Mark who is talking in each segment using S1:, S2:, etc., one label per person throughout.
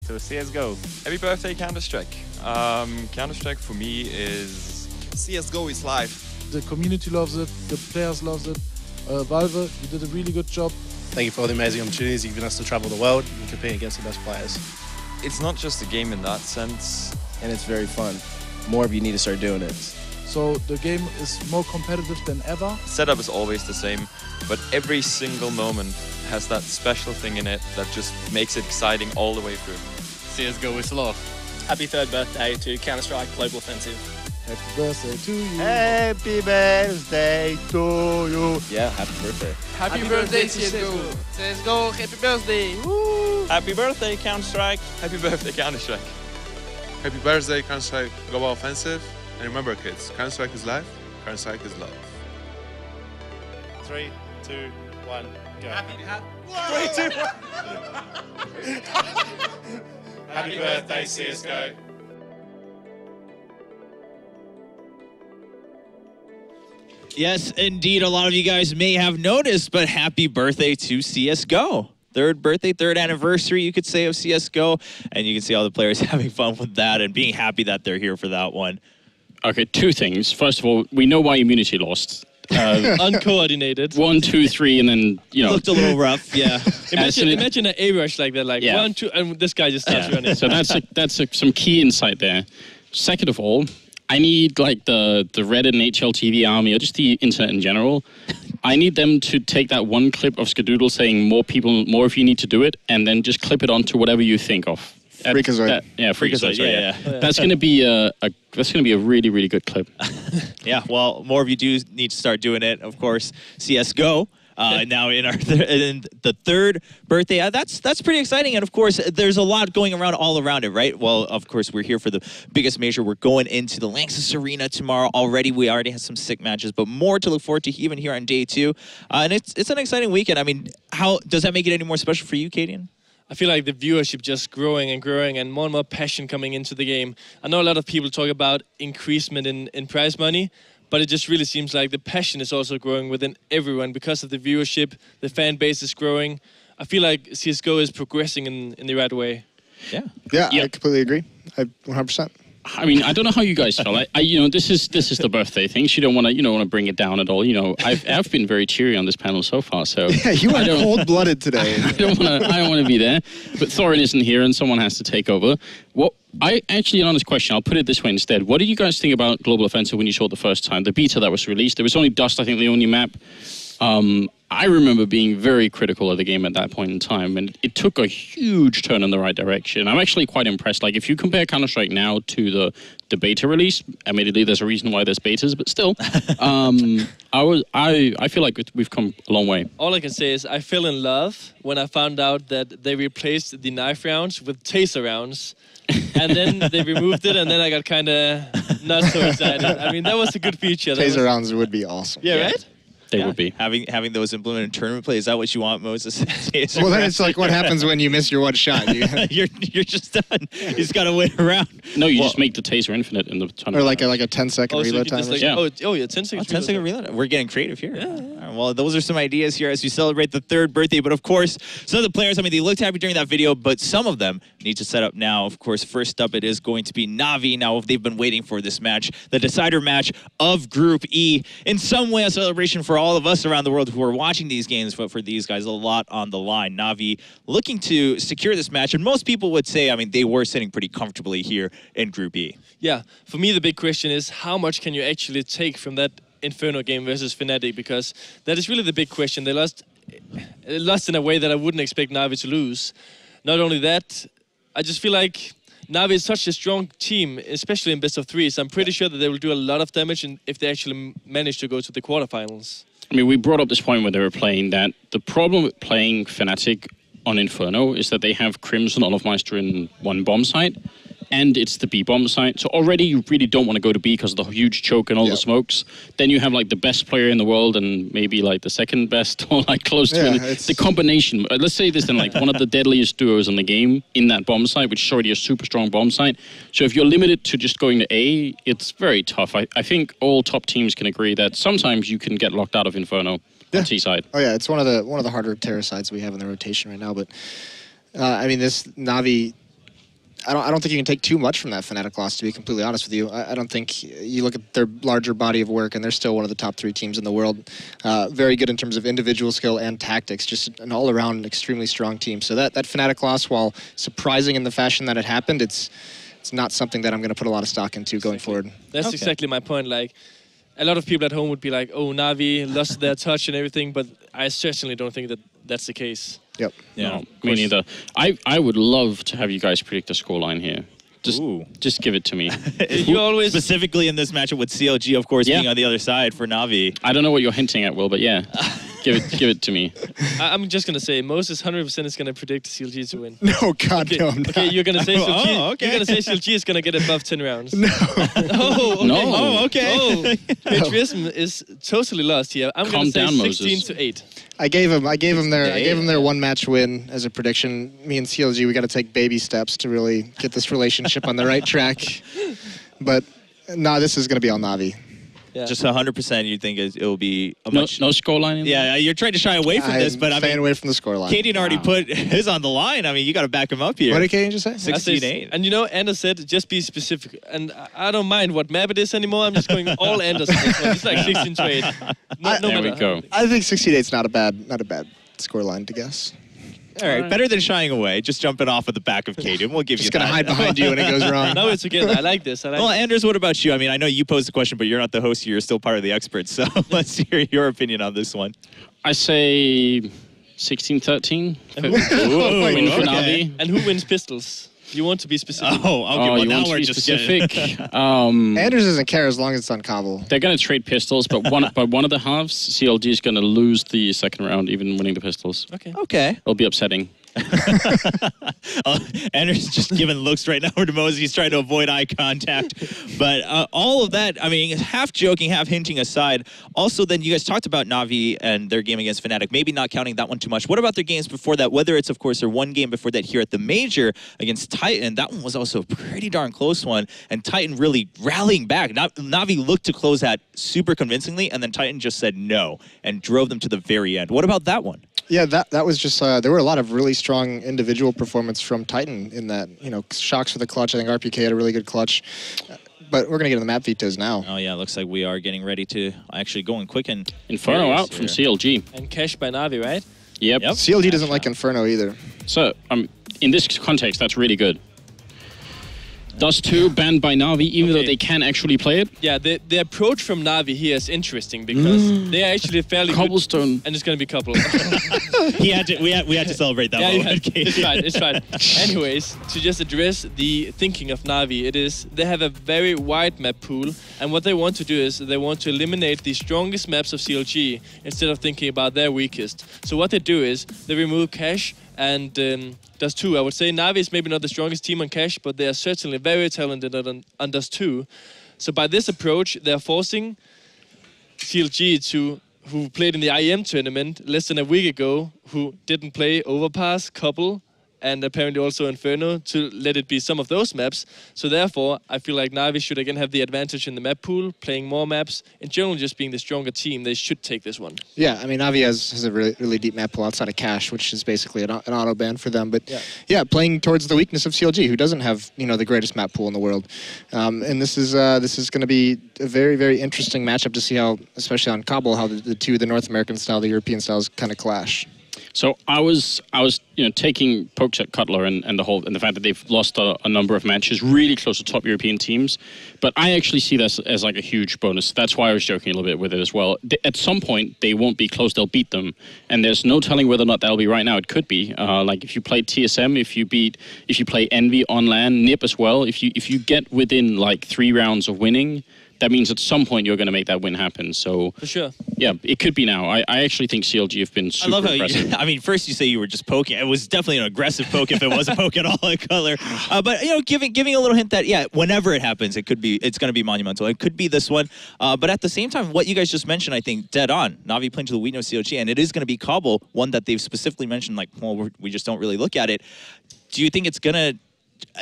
S1: to CSGO.
S2: Happy birthday, Counter-Strike. Counter-Strike for me is...
S3: CSGO is life.
S4: The community loves it, the players loves it. Valve, you did a really good job.
S5: Thank you for all the amazing opportunities you've given us to travel the world and compete against the best players.
S2: It's not just a game in that sense.
S6: And it's very fun. More of you need to start doing it.
S4: So the game is more competitive than ever.
S2: Setup is always the same, but every single moment has that special thing in it that just makes it exciting all the way through.
S7: CSGO is love.
S8: Happy 3rd birthday to Counter-Strike Global Offensive.
S4: Happy birthday to you.
S1: Happy birthday to you.
S6: Yeah, happy birthday.
S7: Happy birthday, CSGO. CSGO, happy birthday. Woo!
S2: Happy birthday, Counter-Strike. Happy birthday, Counter-Strike.
S3: Happy birthday, Counter-Strike Global Offensive. And remember, kids, Counter-Strike is life, Counter-Strike is love.
S5: 3, 2, 1, go.
S3: Happy birthday, CSGO.
S9: Yes, indeed. A lot of you guys may have noticed, but happy birthday to CSGO. 3rd birthday, 3rd anniversary, you could say, of CSGO. And you can see all the players having fun with that and being happy that they're here for that one.
S10: Okay, 2 things. First of all, we know why Immunity lost.
S7: Uncoordinated.
S10: 1, 2, 3, and then, you know.
S9: Looked a little rough, yeah.
S7: Imagine an A-rush like that, like 1, 2, and this guy just starts running.
S10: So that's some key insight there. Second of all, I need like the Reddit and HLTV army, or just the internet in general. I need them to take that one clip of Skadoodle saying more if you need to do it, and then just clip it onto whatever you think of.
S6: Freakazoid.
S10: Yeah, Freakazoid.
S9: Yeah.
S10: That's going to be a really, really good clip.
S9: Yeah, well, more of you do need to start doing it. Of course, CSGO. Now in our in the 3rd birthday, that's pretty exciting. And of course, there's a lot going around all around it, right? Well, of course, we're here for the biggest major. We're going into the Lanxess Arena tomorrow already. We already have some sick matches, but more to look forward to even here on day 2. And it's an exciting weekend. I mean, how does that make it any more special for you, Kadian?
S7: I feel like the viewership just growing and growing and more passion coming into the game. I know a lot of people talk about increasement in prize money, but it just really seems like the passion is also growing within everyone because of the viewership. The fan base is growing. I feel like CSGO is progressing in the right way.
S6: Yeah, I completely agree. 100%.
S10: I mean, I don't know how you guys feel. You know, this is the birthday thing. You don't want to bring it down at all. You know, I've been very cheery on this panel so far. So
S6: yeah, you went cold-blooded today.
S10: I don't want to be there. But Thorin isn't here, and someone has to take over. Actually, an honest question. I'll put it this way instead. What did you guys think about Global Offensive when you saw it the first time? The beta that was released. There was only Dust, I think, the only map. I remember being very critical of the game at that point in time, and it took a huge turn in the right direction. I'm actually quite impressed. Like, if you compare Counter-Strike now to the beta release, admittedly, there's a reason why there's betas, but still, I feel like we've come a long way.
S7: All I can say is I fell in love when I found out that they replaced the knife rounds with taser rounds. And then they removed it, and then I got kind of not so excited. I mean, that was a good feature.
S6: Taser rounds would be awesome.
S7: Yeah, right?
S10: They would be.
S9: Having those implemented in tournament play, is that what you want, Moses?
S6: Well, then it's like what happens when you miss your one shot.
S9: You're just done. You just got to wait around.
S10: No, you just make the taser infinite in the tournament.
S6: Or like a 10-second reload time.
S7: Like,
S10: yeah.
S7: Oh, yeah, 10 seconds.
S9: 10 second reload. We're getting creative here. Yeah. Well, those are some ideas here as we celebrate the 3rd birthday. But of course, some of the players, I mean, they looked happy during that video, but some of them need to set up now. Of course, first up, it is going to be NaVi. Now, they've been waiting for this match, the decider match of Group E. In some way, a celebration for all of us around the world who are watching these games, but for these guys, a lot on the line. NaVi looking to secure this match, and most people would say, I mean, they were sitting pretty comfortably here in Group E.
S7: Yeah, for me, the big question is how much can you actually take from that Inferno game versus Fnatic, because that is really the big question. They lost in a way that I wouldn't expect NaVi to lose. Not only that, I just feel like NaVi is such a strong team, especially in best of 3s. I'm pretty sure that they will do a lot of damage if they actually manage to go to the quarterfinals.
S10: I mean, we brought up this point when they were playing that the problem with playing Fnatic on Inferno is that they have Crimson, Olofmeister in one bomb site, and it's the B bomb site. So already you really don't want to go to B because of the huge choke and all the smokes. Then you have like the best player in the world and maybe like the second best or like close to it. The combination. Let's say this then, like one of the deadliest duos in the game in that bomb site, which is already a super strong bomb site. So if you're limited to just going to A, it's very tough. I think all top teams can agree that sometimes you can get locked out of Inferno on T side.
S6: Oh yeah, it's one of the harder terror sides we have in the rotation right now. But I mean, this NaVi I don't think you can take too much from that Fnatic loss, to be completely honest with you. I don't think you look at their larger body of work, and they're still one of the top 3 teams in the world. Very good in terms of individual skill and tactics, just an all-around extremely strong team. So that Fnatic loss, while surprising in the fashion that it happened, it's not something that I'm going to put a lot of stock into going forward.
S7: That's exactly my point. Like, a lot of people at home would be like, oh, NaVi lost their touch and everything, but I certainly don't think that that's the case.
S6: Yep.
S10: Yeah, no, me neither. I would love to have you guys predict the scoreline here. Just give it to me.
S9: You always specifically in this matchup with CLG, of course, being on the other side for NaVi.
S10: I don't know what you're hinting at, Will, but yeah, give it to me.
S7: I'm just gonna say Moses 100% is gonna predict CLG to win.
S6: No, God,
S7: okay.
S6: no, I'm not.
S7: Okay, you're gonna say CLG.
S9: Okay.
S7: You're gonna say CLG is gonna get above 10 rounds.
S6: No.
S7: Oh, okay.
S10: No.
S9: Oh, okay.
S7: Oh, patriotism is totally lost here. I'm
S10: Calm
S7: gonna say
S10: down,
S7: 16-8.
S6: I gave them their 1 match win as a prediction. Me and CLG, we got to take baby steps to really get this relationship on the right track. But no, this is going to be all NaVi.
S7: Yeah.
S9: Just 100%, you think it will be a
S10: No
S9: much...
S10: scoreline?
S9: Yeah, you're trying to shy away from this, but I mean...
S6: away from the scoreline.
S9: Kaden already put his on the line. I mean, you got to back him up here.
S6: What did Kaden just say?
S9: 16-8.
S7: And you know, Anders said, just be specific. And I don't mind what map it is anymore. I'm just going all Anders. It's like 16-8.
S10: There we go.
S6: I think 16-8 is not a bad scoreline to guess.
S9: All right, better than shying away. Just jumping off of the back of Kaden. We'll give you that.
S6: Just going to hide behind you when it goes wrong.
S7: No, it's okay. I like this.
S9: Well, Anders, what about you? I mean, I know you posed the question, but you're not the host here. You're still part of the experts. So let's hear your opinion on this one.
S10: I say 16-13.
S7: Win
S10: for NaVi.
S7: And who wins pistols? You want to be specific.
S9: Oh, okay. Well, now we're just
S10: specific.
S6: Anders doesn't care as long as it's on Cbble.
S10: They're going to trade pistols, but one of the halves, CLG is going to lose the second round, even winning the pistols.
S9: Okay.
S10: It'll be upsetting.
S9: Anders just giving looks right now to Moses. He's trying to avoid eye contact. But all of that, I mean, half joking, half hinting aside. Also, then you guys talked about NaVi and their game against Fnatic, maybe not counting that one too much. What about their games before that? Whether it's, of course, their one game before that here at the Major against Titan, that one was also a pretty darn close one. And Titan really rallying back. NaVi looked to close that super convincingly, and then Titan just said no and drove them to the very end. What about that one?
S6: Yeah, that was just, there were a lot of really strong individual performance from Titan in that, you know, Shocks for the clutch. I think RPK had a really good clutch. But we're going to get to the map vetoes now.
S9: Oh, yeah, looks like we are getting ready to actually go quick and...
S10: Inferno out from CLG.
S7: And Cash by NaVi, right?
S10: Yep.
S6: CLG doesn't like Inferno either.
S10: So, in this context, that's really good. Dust 2 banned by NaVi, even though they can actually play it.
S7: Yeah, the approach from NaVi here is interesting because they are actually fairly
S10: Cobblestone.
S7: Good, and it's going to be couple.
S9: we had to celebrate that moment.
S7: It's fine. Anyways, to just address the thinking of NaVi, they have a very wide map pool, and what they want to do is they want to eliminate the strongest maps of CLG instead of thinking about their weakest. So what they do is they remove Cash and Dust 2. I would say NaVi is maybe not the strongest team on Cash, but they are certainly very talented on Dust 2. So by this approach, they're forcing CLG who played in the IEM tournament less than a week ago, who didn't play Overpass, Couple, and apparently also Inferno, to let it be some of those maps. So therefore, I feel like NaVi should again have the advantage in the map pool, playing more maps. In general, just being the stronger team, they should take this one.
S6: Yeah, I mean, NaVi has a really deep map pool outside of Cash, which is basically an auto ban for them. But yeah, playing towards the weakness of CLG, who doesn't have, you know, the greatest map pool in the world. And this is going to be a very interesting matchup to see how, especially on Cbble, how the North American style, the European styles kind of clash.
S10: So I was taking pokes at Cutler and the fact that they've lost a number of matches really close to top European teams, but I actually see this as like a huge bonus. That's why I was joking a little bit with it as well. At some point they won't be close; they'll beat them, and there's no telling whether or not that'll be right now. It could be like if you play TSM, if you play Envy on LAN, NiP as well. If you get within like 3 rounds of winning, that means at some point you're going to make that win happen. So
S7: for sure,
S10: yeah, it could be now. I actually think CLG have been super impressive.
S9: I mean, first you say you were just poking. It was definitely an aggressive poke if it was a poke at all at Cutler. But you know, giving a little hint that whenever it happens, it's going to be monumental. It could be this one. But at the same time, what you guys just mentioned, I think dead on. NaVi playing to the weakness of CLG, and it is going to be Cbble, one that they've specifically mentioned. Like, well, we just don't really look at it. Do you think it's going to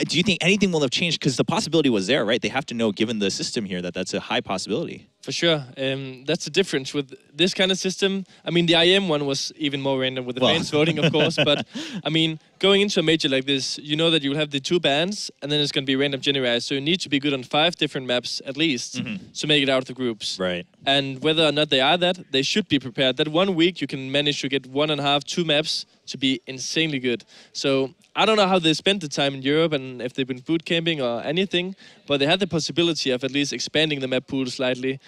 S9: do you think anything will have changed? Because the possibility was there, right? They have to know, given the system here, that that's a high possibility.
S7: For sure. That's the difference with this kind of system. I mean, the IM one was even more random with the fans voting, of course. But, I mean, going into a major like this, you know that you will have the 2 bands, and then it's going to be random generators. So you need to be good on 5 different maps, at least, to make it out of the groups.
S9: Right.
S7: And whether or not they are that, they should be prepared. That 1 week, you can manage to get 1.5, 2 maps to be insanely good. So I don't know how they spent the time in Europe and if they've been boot camping or anything, but they had the possibility of at least expanding the map pool slightly.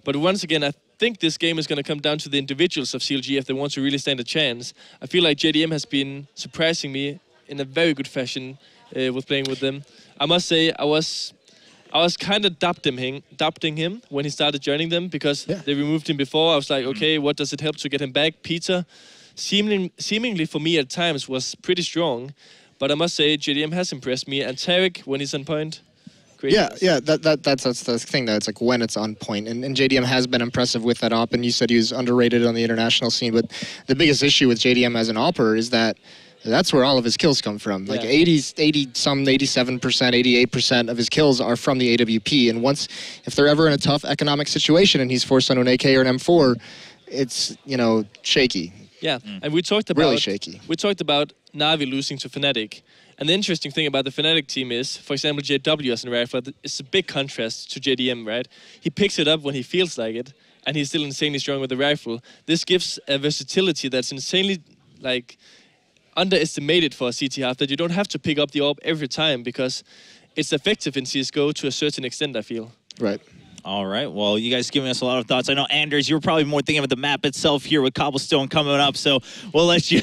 S7: But once again, I think this game is going to come down to the individuals of CLG if they want to really stand a chance. I feel like JDM has been surprising me in a very good fashion with playing with them. I must say, I was kind of doubting him when he started joining them because they removed him before. I was like, okay, what does it help to get him back? Peter, seemingly for me at times, was pretty strong. But I must say, JDM has impressed me. And Tarek, when he's on point, great.
S6: Yeah, that's the thing, though. It's like when it's on point. And JDM has been impressive with that op, and you said he was underrated on the international scene. But the biggest issue with JDM as an opper is that that's where all of his kills come from. Like 87%, 88% of his kills are from the AWP. And if they're ever in a tough economic situation and he's forced on an AK or an M4, it's, shaky.
S7: Yeah, and we talked about...
S6: Really shaky.
S7: We talked about NaVi losing to Fnatic. And the interesting thing about the Fnatic team is, for example, JW as a rifle, it's a big contrast to JDM, right? He picks it up when he feels like it, and he's still insanely strong with the rifle. This gives a versatility that's insanely, underestimated for a CT half, that you don't have to pick up the AWP every time because it's effective in CSGO to a certain extent, I feel.
S6: Right.
S9: All right. Well, you guys giving us a lot of thoughts. I know, Anders, you were probably more thinking about the map itself here with Cobblestone coming up. So we'll let you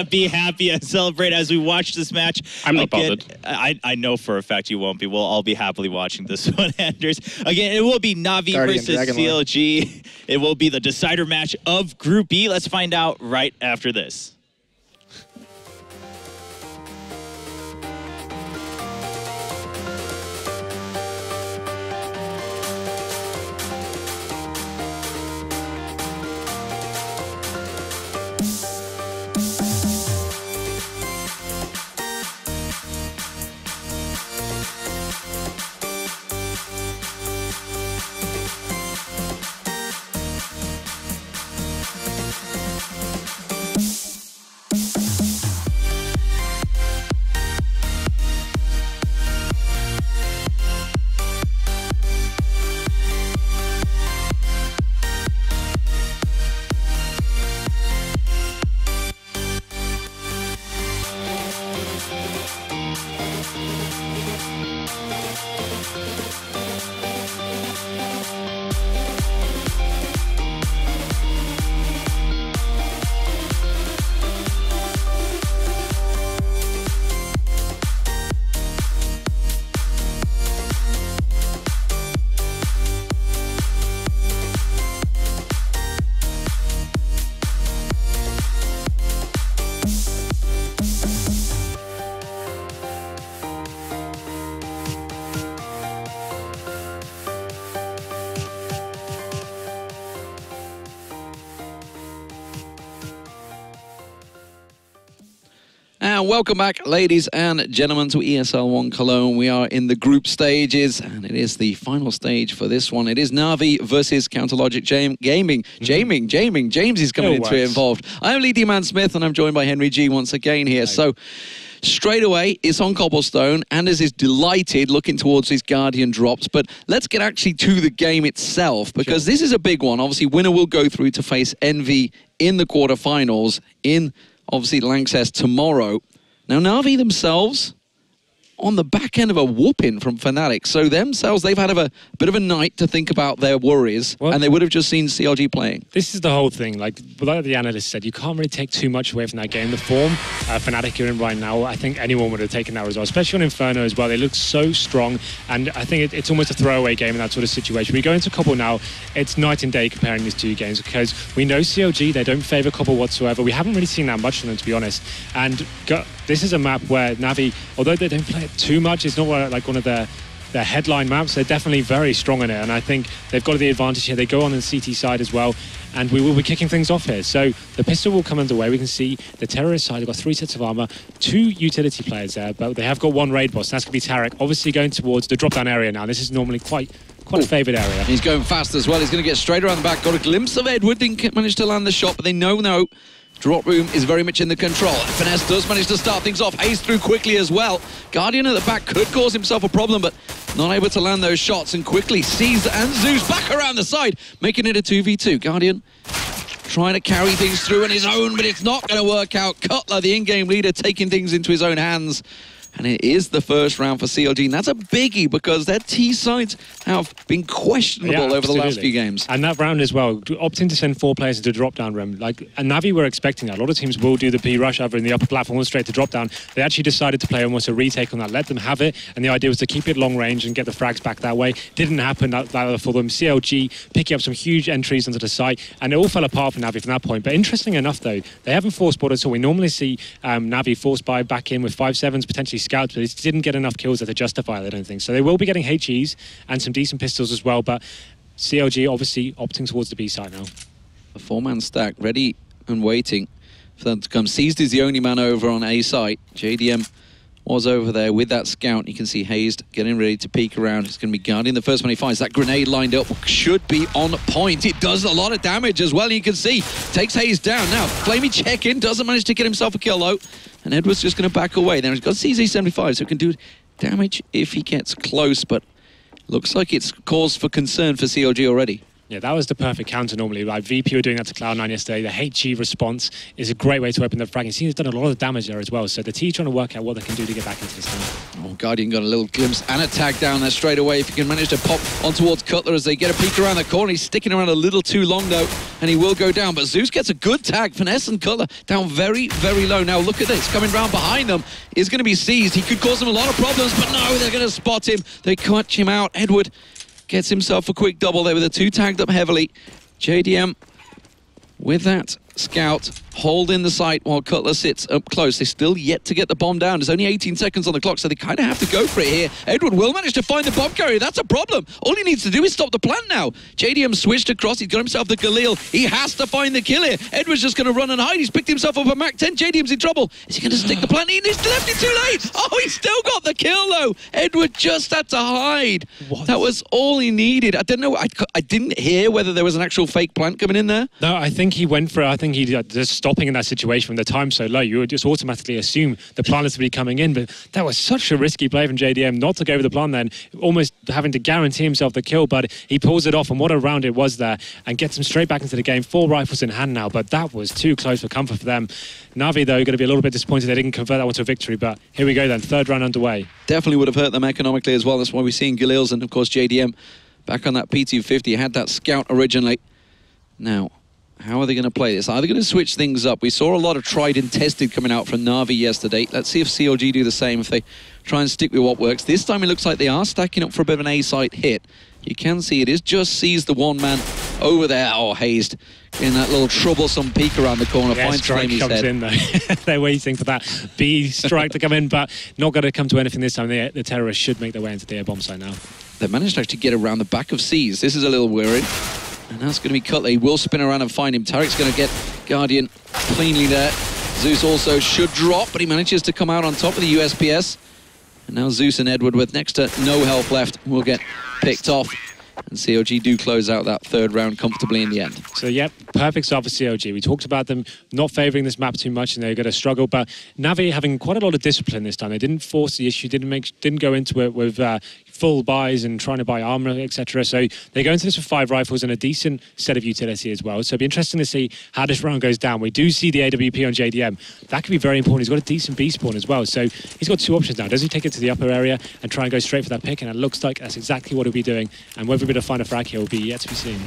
S9: be happy and celebrate as we watch this match.
S10: I'm not bothered.
S9: I know for a fact you won't be. We'll all be happily watching this one, Anders. Again, it will be NaVi versus CLG. It will be the decider match of Group B. Let's find out right after this.
S11: Welcome back, ladies and gentlemen, to ESL One Cologne. We are in the group stages, and it is the final stage for this one. It is NaVi versus Counterlogic Gaming. James is coming into it involved. I'm Lee D-Man Smith, and I'm joined by Henry G once again here. So, straight away, it's on Cobblestone. Anders is delighted, looking towards his Guardian drops. But let's get actually to the game itself, because this is a big one. Obviously, winner will go through to face Envy in the quarterfinals in, obviously, Lanxess tomorrow. Now, NaVi themselves on the back end of a whooping from Fnatic. So themselves, they've had a bit of a night to think about their worries, and they would have just seen CLG playing.
S12: This is the whole thing. Like the analyst said, you can't really take too much away from that game. The form Fnatic are in right now, I think anyone would have taken that result, especially on Inferno as well. They look so strong, and I think it's almost a throwaway game in that sort of situation. We go into Cobble now, it's night and day comparing these two games, because we know CLG, they don't favour Cobble whatsoever. We haven't really seen that much from them, to be honest. And this is a map where NaVi, although they don't play it too much, it's not like one of their their headline maps, they're definitely very strong in it, and I think they've got the advantage here. They go on the CT side as well, and we will be kicking things off here. So the pistol will come underway. We can see the terrorist side, they've got 3 sets of armor, 2 utility players there, but they have got 1 raid boss, and that's going to be Tarek, obviously going towards the drop-down area now. This is normally quite a favoured area.
S11: He's going fast as well. He's going to get straight around the back. Got a glimpse of Edward, didn't manage to land the shot, but they know now drop room is very much in the control. Finesse does manage to start things off. Hayes through quickly as well. Guardian at the back could cause himself a problem, but not able to land those shots, and quickly sees and Zeus back around the side, making it a 2v2. Guardian trying to carry things through on his own, but it's not going to work out. Cutler, the in-game leader, taking things into his own hands. And it is the first round for CLG, and that's a biggie because their T sides have been questionable over the last few games.
S12: And that round as well, opting to send 4 players into drop-down room. Like, and NaVi were expecting that. A lot of teams will do the B rush over in the upper platform straight to drop-down. They actually decided to play almost a retake on that, let them have it, and the idea was to keep it long range and get the frags back that way. Didn't happen that for them. CLG picking up some huge entries onto the site, and it all fell apart for NaVi from that point. But interesting enough, though, they haven't force bought at all. We normally see NaVi force buy back in with 5-7s, potentially scouts, but they didn't get enough kills there to justify it, I don't think. So they will be getting HEs and some decent pistols as well, but CLG obviously opting towards the B side now.
S11: A 4-man stack ready and waiting for them to come. Seized is the only man over on A site. JDM was over there with that scout. You can see Hazed getting ready to peek around. It's going to be Guardian the first one he finds. That grenade lined up should be on point. It does a lot of damage as well. You can see takes Hazed down. Now Flamey check in, doesn't manage to get himself a kill though, and Edward's just going to back away. Then he's got CZ75, so he can do damage if he gets close, but looks like it's cause for concern for CLG already.
S12: Yeah, that was the perfect counter normally. Like VP were doing that to Cloud9 yesterday. The HG response is a great way to open the frag. He seems to have done a lot of damage there as well. So the T trying to work out what they can do to get back into this game.
S11: Oh, Guardian got a little glimpse and a tag down there straight away. If he can manage to pop on towards Cutler as they get a peek around the corner. He's sticking around a little too long though, and he will go down. But Zeus gets a good tag. Finesse and Cutler down very, very low. Now look at this. Coming round behind them is going to be seized. He could cause them a lot of problems, but no, they're going to spot him. They catch him out. Edward gets himself a quick double there with the 2 tagged up heavily. JDM with that scout holding the site while Cutler sits up close. They're still yet to get the bomb down. There's only 18 seconds on the clock, so they kind of have to go for it here. Edward will manage to find the bomb carrier. That's a problem. All he needs to do is stop the plant now. JDM switched across. He's got himself the Galil. He has to find the kill here. Edward's just going to run and hide. He's picked himself up a Mac 10. JDM's in trouble. Is he going to stick the plant in? He's left it too late. Oh, he's still got the kill though. Edward just had to hide. What? That was all he needed. I don't know. I didn't hear whether there was an actual fake plant coming in there.
S12: No, I think he went for it. I think he just stopping in that situation when the time's so low. You would just automatically assume the plant is to be coming in, but that was such a risky play from JDM not to go with the plant then, almost having to guarantee himself the kill, but he pulls it off, and what a round it was there, and gets him straight back into the game. 4 rifles in hand now, but that was too close for comfort for them. NaVi, though, going to be a little bit disappointed they didn't convert that one to a victory, but here we go then, 3rd round underway.
S11: Definitely would have hurt them economically as well. That's why we're seeing Galils and, of course, JDM back on that P250. Had that scout originally. Now, how are they going to play this? Are they going to switch things up? We saw a lot of tried and tested coming out from NaVi yesterday. Let's see if CLG do the same, if they try and stick with what works. This time it looks like they are stacking up for a bit of an A-site hit. You can see it is just sees the 1 man over there. Oh, Hazed in that little troublesome peek around the corner.
S12: Yeah, strike comes in though. They're waiting for that B strike to come in, but not going to come to anything this time. The terrorists should make their way into the air bomb site now.
S11: They managed to actually get around the back of C's. This is a little worried. And that's going to be Cutler. He will spin around and find him. Tarek's going to get Guardian cleanly there. Zeus also should drop, but he manages to come out on top of the USPS. And now Zeus and Edward, with next to no health left, will get picked off. And CLG do close out that 3rd round comfortably in the end.
S12: So, yep, perfect start for CLG. We talked about them not favouring this map too much, and they're going to struggle. But NaVi having quite a lot of discipline this time. They didn't force the issue, didn't go into it with full buys and trying to buy armor, etc. So they go into this with 5 rifles and a decent set of utility as well. So it'll be interesting to see how this round goes down. We do see the AWP on JDM. That could be very important. He's got a decent B spawn as well. So he's got 2 options now. Does he take it to the upper area and try and go straight for that pick? And it looks like that's exactly what he'll be doing. And whether we're going to find a frag here will be yet to be seen.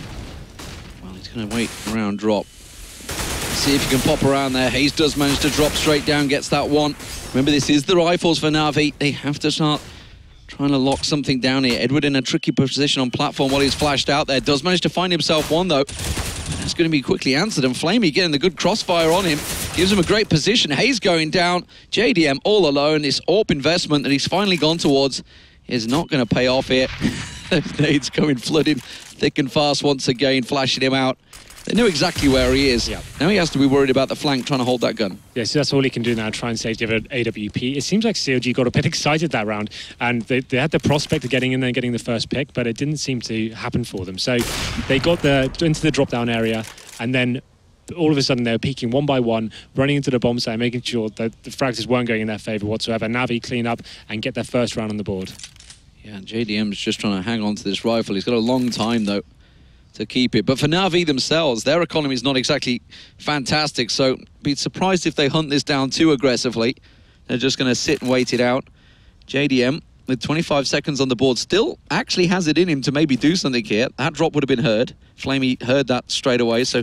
S11: Well, he's going to wait around drop. See if he can pop around there. Hayes does manage to drop straight down, gets that one. Remember, this is the rifles for NaVi. They have to start trying to lock something down here. Edward in a tricky position on platform while he's flashed out there. Does manage to find himself one, though. That's going to be quickly answered. And Flamey getting the good crossfire on him. Gives him a great position. Hayes going down. JDM all alone. This AWP investment that he's finally gone towards is not going to pay off here. Those nades coming flooding thick and fast once again, flashing him out. They know exactly where he is.
S12: Yeah.
S11: Now he has to be worried about the flank trying to hold that gun.
S12: Yeah, so that's all he can do now, try and save the AWP. It seems like CLG got a bit excited that round, and they had the prospect of getting in there and getting the first pick, but it didn't seem to happen for them. So they got into the drop-down area, and then all of a sudden they were peeking one by one, running into the bomb site, making sure that the frags weren't going in their favour whatsoever. NaVi clean up and get their first round on the board.
S11: Yeah, JDM's just trying to hang on to this rifle. He's got a long time, though, to keep it. But for NaVi themselves, their economy is not exactly fantastic, so be surprised if they hunt this down too aggressively. They're just going to sit and wait it out. JDM, with 25 seconds on the board, still actually has it in him to maybe do something here. That drop would have been heard. Flamey heard that straight away, so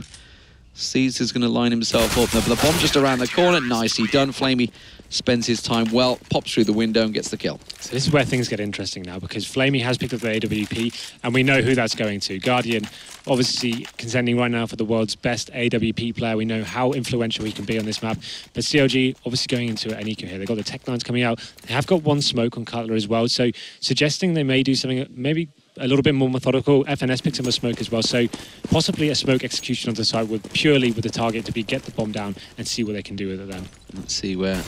S11: Caesar's going to line himself up. The bomb just around the corner. Nicely done. Flamey spends his time well, pops through the window and gets the kill.
S12: So this is where things get interesting now, because Flamey has picked up the AWP, and we know who that's going to. Guardian, obviously contending right now for the world's best AWP player. We know how influential he can be on this map. But CLG obviously going into an eco here. They've got the Tech 9s coming out. They have got one smoke on Cutler as well, so suggesting they may do something maybe a little bit more methodical. FNS picks up a smoke as well, so possibly a smoke execution on the side purely with the target to be get the bomb down and see what they can do with it then.
S11: Let's see where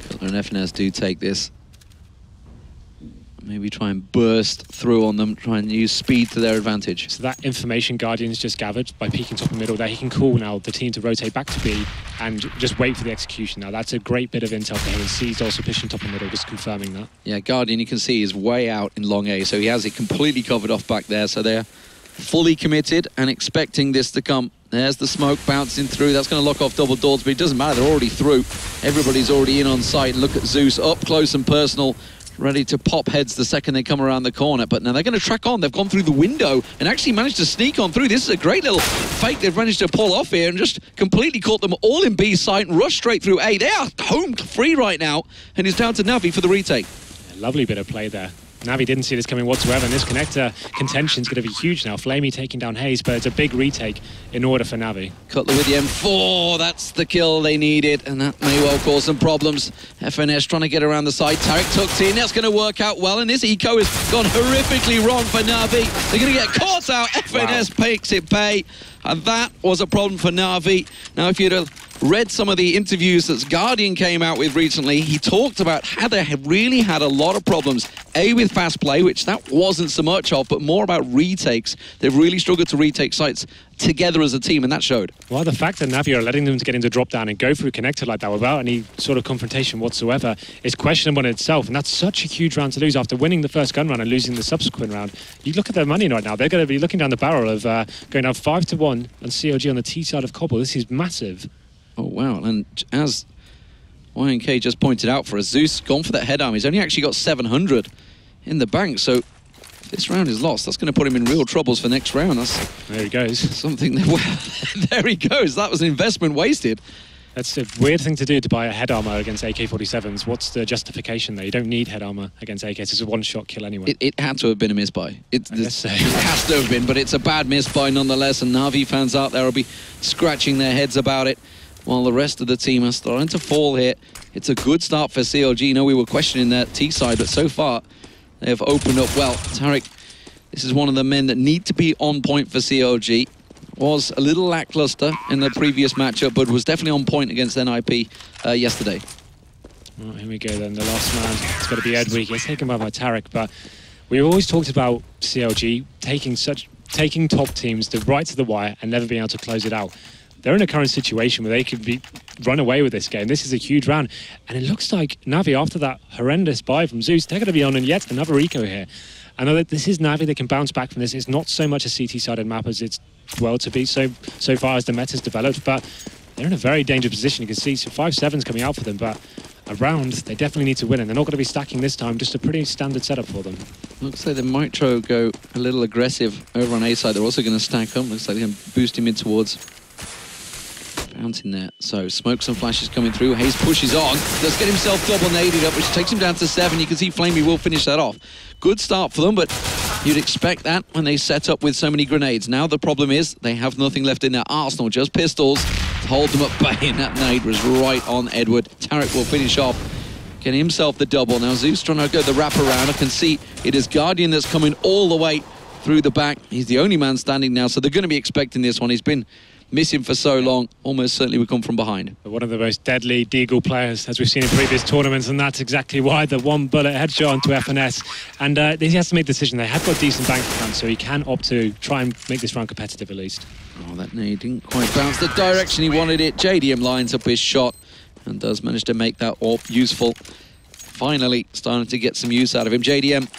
S11: Cutler and FNS do take this. Maybe try and burst through on them, try and use speed to their advantage.
S12: So that information Guardian's just gathered by peeking top and middle there, he can call now the team to rotate back to B and just wait for the execution now. That's a great bit of intel for him, and C's also pushing top and middle, just confirming that.
S11: Yeah, Guardian, you can see, is way out in long A, so he has it completely covered off back there, so they're fully committed and expecting this to come. There's the smoke bouncing through. That's going to lock off double doors, but it doesn't matter. They're already through. Everybody's already in on site. Look at Zeus up close and personal, ready to pop heads the second they come around the corner. But now they're going to track on. They've gone through the window and actually managed to sneak on through. This is a great little fake they've managed to pull off here and just completely caught them all in B site and rushed straight through A. They are home free right now, and it's down to NaVi for the retake.
S12: A lovely bit of play there. NaVi didn't see this coming whatsoever, and this connector contention is going to be huge now. Flamey taking down Hayes, but it's a big retake in order for NaVi.
S11: Cutler with the M4, that's the kill they needed, and that may well cause some problems. FNS trying to get around the side. Tarek tucked in, that's going to work out well, and this eco has gone horrifically wrong for NaVi. They're going to get caught out. FNS makes it pay, and that was a problem for NaVi. Now, if you'd have read some of the interviews that Guardian came out with recently, he talked about how they have really had a lot of problems. A, with fast play, which that wasn't so much of, but more about retakes. They've really struggled to retake sites together as a team, and that showed.
S12: Well, the fact that NaVi are letting them to get into drop down and go through connector like that without any sort of confrontation whatsoever is questionable in itself, and that's such a huge round to lose after winning the first gun round and losing the subsequent round. You look at their money right now, they're going to be looking down the barrel of going down 5-1 on CLG on the T side of Cbble. This is massive.
S11: Oh, wow. And as YNK just pointed out for us, Zeus gone for that head arm. He's only actually got 700 in the bank. So if this round is lost, that's going to put him in real troubles for next round.
S12: There he goes.
S11: Something that, well, there he goes. That was an investment wasted.
S12: That's a weird thing to do, to buy a head armor against AK-47s. What's the justification there? You don't need head armor against AKs. It's a one-shot kill anyway.
S11: It had to have been a misbuy. It
S12: so.
S11: has to have been, but it's a bad misbuy nonetheless. And NaVi fans out there will be scratching their heads about it, while the rest of the team are starting to fall here. It's a good start for CLG. You know, we were questioning that T side, but so far they have opened up well. Tarek, this is one of the men that need to be on point for CLG. Was a little lackluster in the previous matchup, but was definitely on point against NIP yesterday.
S12: Well, here we go then, the last man. It's got to be Edwig. It's taken by Tarek, but we've always talked about CLG taking top teams right to the wire and never being able to close it out. They're in a current situation where they could run away with this game. This is a huge round. And it looks like NaVi, after that horrendous buy from Zeus, they're going to be on yet another eco here. I know that this is NaVi. They can bounce back from this. It's not so much a CT-sided map as it's well to be so far as the meta's developed, but they're in a very dangerous position. You can see 5-7's coming out for them, but a round they definitely need to win, and they're not going to be stacking this time. Just a pretty standard setup for them.
S11: Looks like the Mitro go a little aggressive over on A side. They're also going to stack up. Looks like they can boost him in towards Fountain there. So smokes and flashes coming through. Hayes pushes on. Does get himself double naded up, which takes him down to 7. You can see Flamey will finish that off. Good start for them, but you'd expect that when they set up with so many grenades. Now the problem is they have nothing left in their arsenal, just pistols to hold them at bay, and that nade was right on Edward. Tarek will finish off getting himself the double. Now Zeus trying to go the wraparound. I can see it is Guardian that's coming all the way through the back. He's the only man standing now, so they're going to be expecting this one. He's been missing for so long, almost certainly would come from behind.
S12: One of the most deadly Deagle players, as we've seen in previous tournaments, and that's exactly why the one bullet headshot onto FNS. And he has to make the decision. They have got decent bank accounts, so he can opt to try and make this round competitive at least.
S11: Oh, that nade didn't quite bounce the direction he wanted it. JDM lines up his shot and does manage to make that AWP useful. Finally starting to get some use out of him. JDM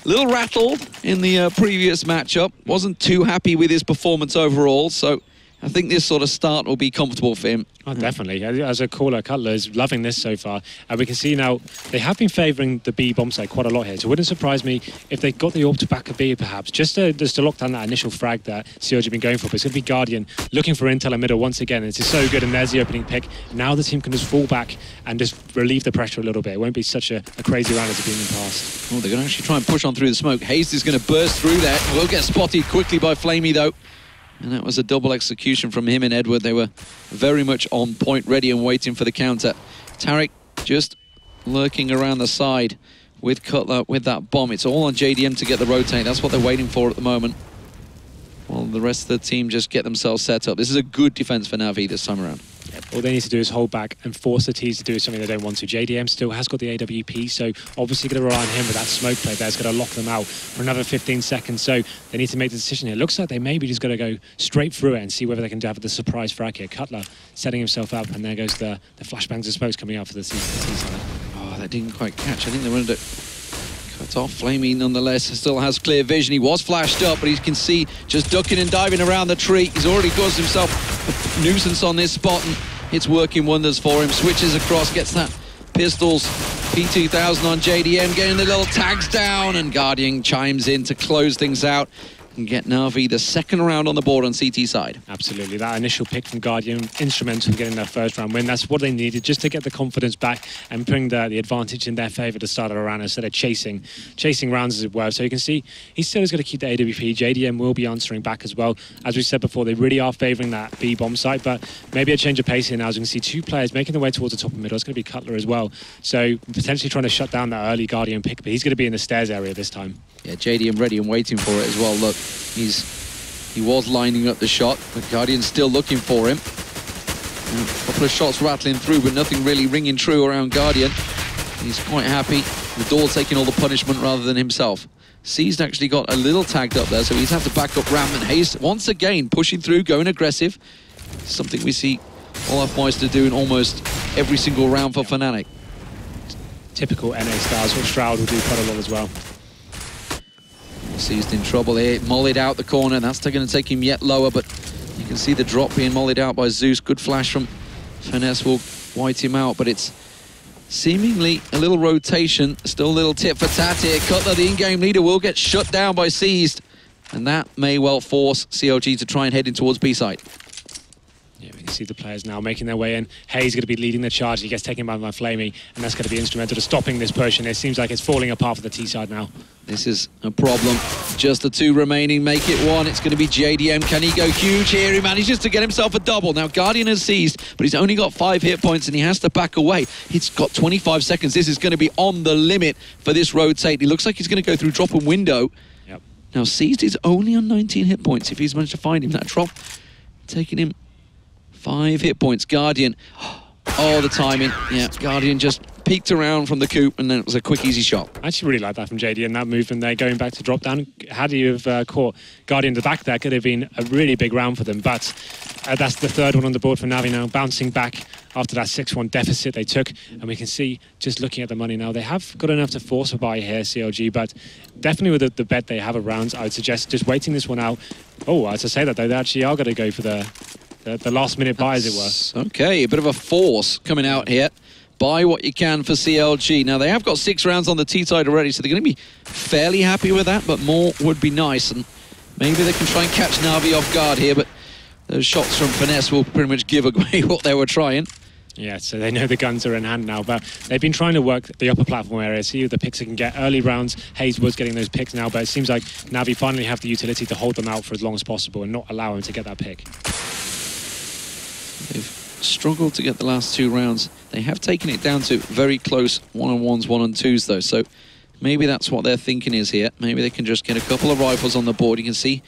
S11: a little rattled in the previous matchup. Wasn't too happy with his performance overall, so I think this sort of start will be comfortable for him.
S12: Oh, definitely. As a caller, Cutler is loving this so far. And we can see now they have been favouring the B bomb site quite a lot here. So it wouldn't surprise me if they got the AWP to back a B perhaps, just to lock down that initial frag that CLG have been going for. But it's going to be Guardian looking for intel in middle once again. It's just so good, and there's the opening pick. Now the team can just fall back and just relieve the pressure a little bit. It won't be such a crazy round as it's been in the past.
S11: Oh, they're going to actually try and push on through the smoke. Hayes is going to burst through there. Will get spotted quickly by Flamey though. And that was a double execution from him and Edward. They were very much on point, ready and waiting for the counter. Tarek just lurking around the side with Cutler with that bomb. It's all on JDM to get the rotate. That's what they're waiting for at the moment. While the rest of the team just get themselves set up. This is a good defense for NaVi this time around.
S12: All they need to do is hold back and force the T's to do something they don't want to. JDM still has got the AWP, so obviously going to rely on him with that smoke play there. It's going to lock them out for another 15 seconds, so they need to make the decision here. Looks like they maybe just going to go straight through it and see whether they can have the surprise frag here. Cutler setting himself up, and there goes the flashbangs of smokes coming out for the T side.
S11: Oh, that didn't quite catch. I think they wanted to cut off. Flamey nonetheless still has clear vision. He was flashed up, but he can see just ducking and diving around the tree. He's already caused himself a nuisance on this spot, and it's working wonders for him. Switches across, gets that Pistols P2000 on JDM, getting the little tags down, and Guardian chimes in to close things out and get NaVi the second round on the board on CT side.
S12: Absolutely. That initial pick from Guardian, instrumental in getting that first round win. That's what they needed, just to get the confidence back and bring the advantage in their favour to start of the round instead of chasing rounds as it were. So you can see he still is going to keep the AWP. JDM will be answering back as well. As we said before, they really are favouring that B bomb site, but maybe a change of pace here now. As you can see, two players making their way towards the top of the middle. It's going to be Cutler as well. So potentially trying to shut down that early Guardian pick, but he's going to be in the stairs area this time.
S11: Yeah, JDM ready and waiting for it as well. Look, he was lining up the shot, but Guardian's still looking for him. A couple of shots rattling through, but nothing really ringing true around Guardian. He's quite happy. The door taking all the punishment rather than himself. C's actually got a little tagged up there, so he's had to back up Ram, and Hayes once again pushing through, going aggressive. Something we see Olafmeister do in almost every single round for Fnatic.
S12: Typical NA styles, what Shroud will do quite a lot as well.
S11: Seized in trouble here, mollied out the corner. That's going to take him yet lower, but you can see the drop being mollied out by Zeus. Good flash from Finesse will white him out, but it's seemingly a little rotation. Still a little tip for tat here. Cutler, the in-game leader, will get shut down by Seized, and that may well force CLG to try and head in towards B side.
S12: Yeah, we can see the players now making their way in. Hayes going to be leading the charge. He gets taken by Flamey, and that's going to be instrumental to stopping this push, and it seems like it's falling apart for the T side now.
S11: This is a problem. Just the two remaining make it one. It's going to be JDM. Can he go huge here? He manages to get himself a double. Now Guardian has seized, but he's only got 5 hit points and he has to back away. He's got 25 seconds. This is going to be on the limit for this rotate. He looks like he's going to go through drop and window.
S12: Yep.
S11: Now Seized is only on 19 hit points if he's managed to find him. That drop taking him 5 hit points. Guardian, oh, the timing. Yeah, Guardian just peeked around from the coop, and then it was a quick, easy shot.
S12: I actually really like that from JD and that movement there, going back to drop down. Had you have caught Guardian the back there, could have been a really big round for them, but that's the third one on the board for NaVi now, bouncing back after that 6-1 deficit they took, and we can see, just looking at the money now, they have got enough to force a buy here, CLG, but definitely with the bet they have of rounds, I would suggest just waiting this one out. Oh, as I say that, though, they actually are going to go for the last-minute buy, as it were.
S11: Okay, a bit of a force coming out here. Buy what you can for CLG. Now, they have got 6 rounds on the T side already, so they're going to be fairly happy with that, but more would be nice, and maybe they can try and catch NaVi off guard here, but those shots from Finesse will pretty much give away what they were trying.
S12: Yeah, so they know the guns are in hand now, but they've been trying to work the upper platform area, see the picks they can get. Early rounds, Hayes was getting those picks now, but it seems like NaVi finally have the utility to hold them out for as long as possible and not allow him to get that pick.
S11: They've struggled to get the last 2 rounds. They have taken it down to very close 1-on-1s, 1-on-2s though, so maybe that's what their thinking is here. Maybe they can just get a couple of rifles on the board. You can see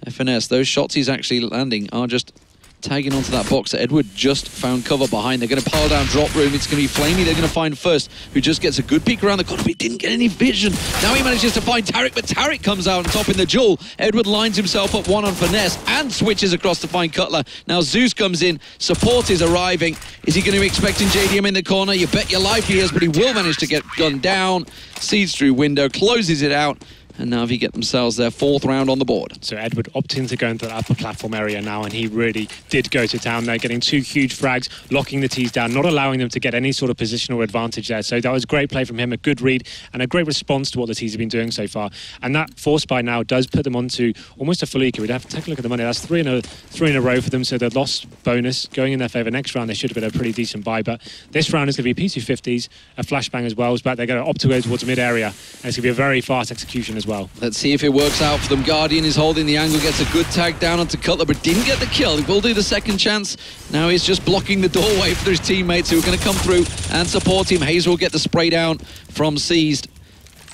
S11: FNS, those shots he's actually landing are just tagging onto that box that Edward just found cover behind. They're going to pile down drop room. It's going to be Flamey they're going to find first, who just gets a good peek around the corner, but he didn't get any vision. Now he manages to find Tariq, but Tariq comes out on top in the duel. Edward lines himself up one on Finesse and switches across to find Cutler. Now Zeus comes in. Support is arriving. Is he going to be expecting JDM in the corner? You bet your life he is, but he will manage to get gunned down. Seeds through window, closes it out. And NaVi get themselves their 4th round on the board.
S12: So Edward opting to go into the upper platform area now, and he really did go to town there, getting 2 huge frags, locking the T's down, not allowing them to get any sort of positional advantage there. So that was great play from him, a good read, and a great response to what the T's have been doing so far. And that force buy now does put them onto almost a full eco. We'd have to take a look at the money. That's 3 in a row for them, so the loss bonus going in their favour. Next round, they should have been a pretty decent buy, but this round is going to be P250s, a flashbang as well, but they're going to opt to go towards mid-area, and it's going to be a very fast execution as well.
S11: Let's see if it works out for them. Guardian is holding the angle, gets a good tag down onto Cutler, but didn't get the kill. He will do the second chance. Now he's just blocking the doorway for his teammates who are going to come through and support him. Hayes will get the spray down from Seized.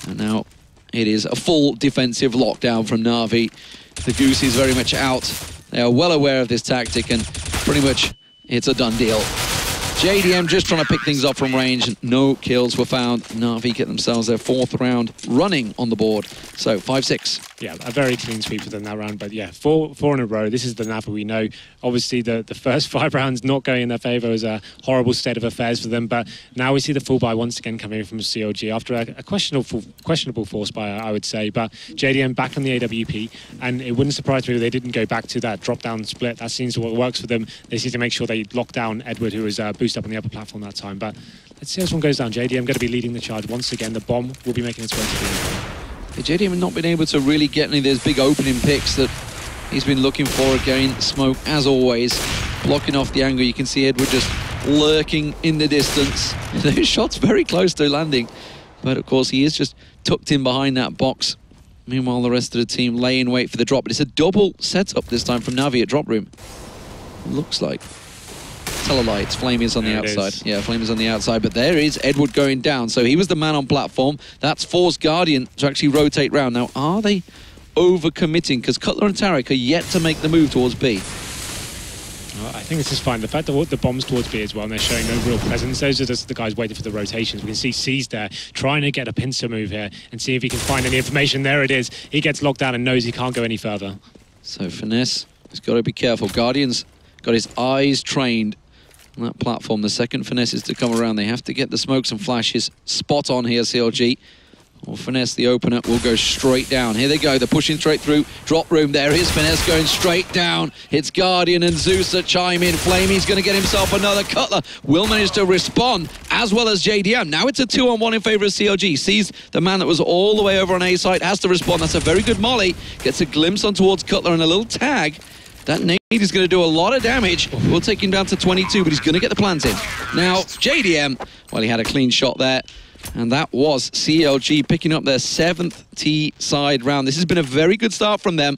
S11: And now it is a full defensive lockdown from NaVi. The Goose is very much out. They are well aware of this tactic, and pretty much it's a done deal. JDM just trying to pick things up from range. No kills were found. NaVi get themselves their 4th round running on the board. So 5-6.
S12: Yeah, a very clean sweep for them that round. But yeah, four in a row. This is the NaVi we know. Obviously, the first 5 rounds not going in their favour was a horrible state of affairs for them. But now we see the full buy once again coming in from CLG after a questionable force buy, I would say. But JDM back on the AWP, and it wouldn't surprise me if they didn't go back to that drop-down split. That seems to what works for them. They seem to make sure they lock down Edward, who was boosted up on the upper platform that time. But let's see how this one goes down. JDM going to be leading the charge once again. The bomb will be making its way to the
S11: JDM have not been able to really get any of those big opening picks that he's been looking for. Again, Smoke, as always, blocking off the angle. You can see Edward just lurking in the distance. Those shots very close to landing, but of course he is just tucked in behind that box. Meanwhile, the rest of the team lay in wait for the drop. But it's a double setup this time from NaVi at drop room. Looks like. Tell a lie, it's Flamey's on the outside. Yeah, Flamey's on the outside, but there is Edward going down. So he was the man on platform. That's forced Guardian to actually rotate round. Now, are they over-committing? Because Cutler and Tariq are yet to make the move towards B.
S12: I think this is fine. The fact that the bomb's towards B as well, and they're showing no real presence. Those are just the guys waiting for the rotations. We can see C's there trying to get a pincer move here and see if he can find any information. There it is. He gets locked down and knows he can't go any further.
S11: So Finesse has got to be careful. Guardian's got his eyes trained on that platform. The second Finesse is to come around. They have to get the smokes and flashes spot on here, CLG. Or Finesse, the opener, will go straight down. Here they go. They're pushing straight through. Drop room there. Here's Finesse going straight down. It's Guardian and Zeus that chime in. Flamey's going to get himself another. Cutler will manage to respond, as well as JDM. Now it's a 2-on-1 in favour of CLG. Sees the man that was all the way over on A site, has to respond. That's a very good molly. Gets a glimpse on towards Cutler and a little tag. That nade is going to do a lot of damage. We'll take him down to 22, but he's going to get the plant in. Now, JDM, well, he had a clean shot there. And that was CLG picking up their 7th T-side round. This has been a very good start from them.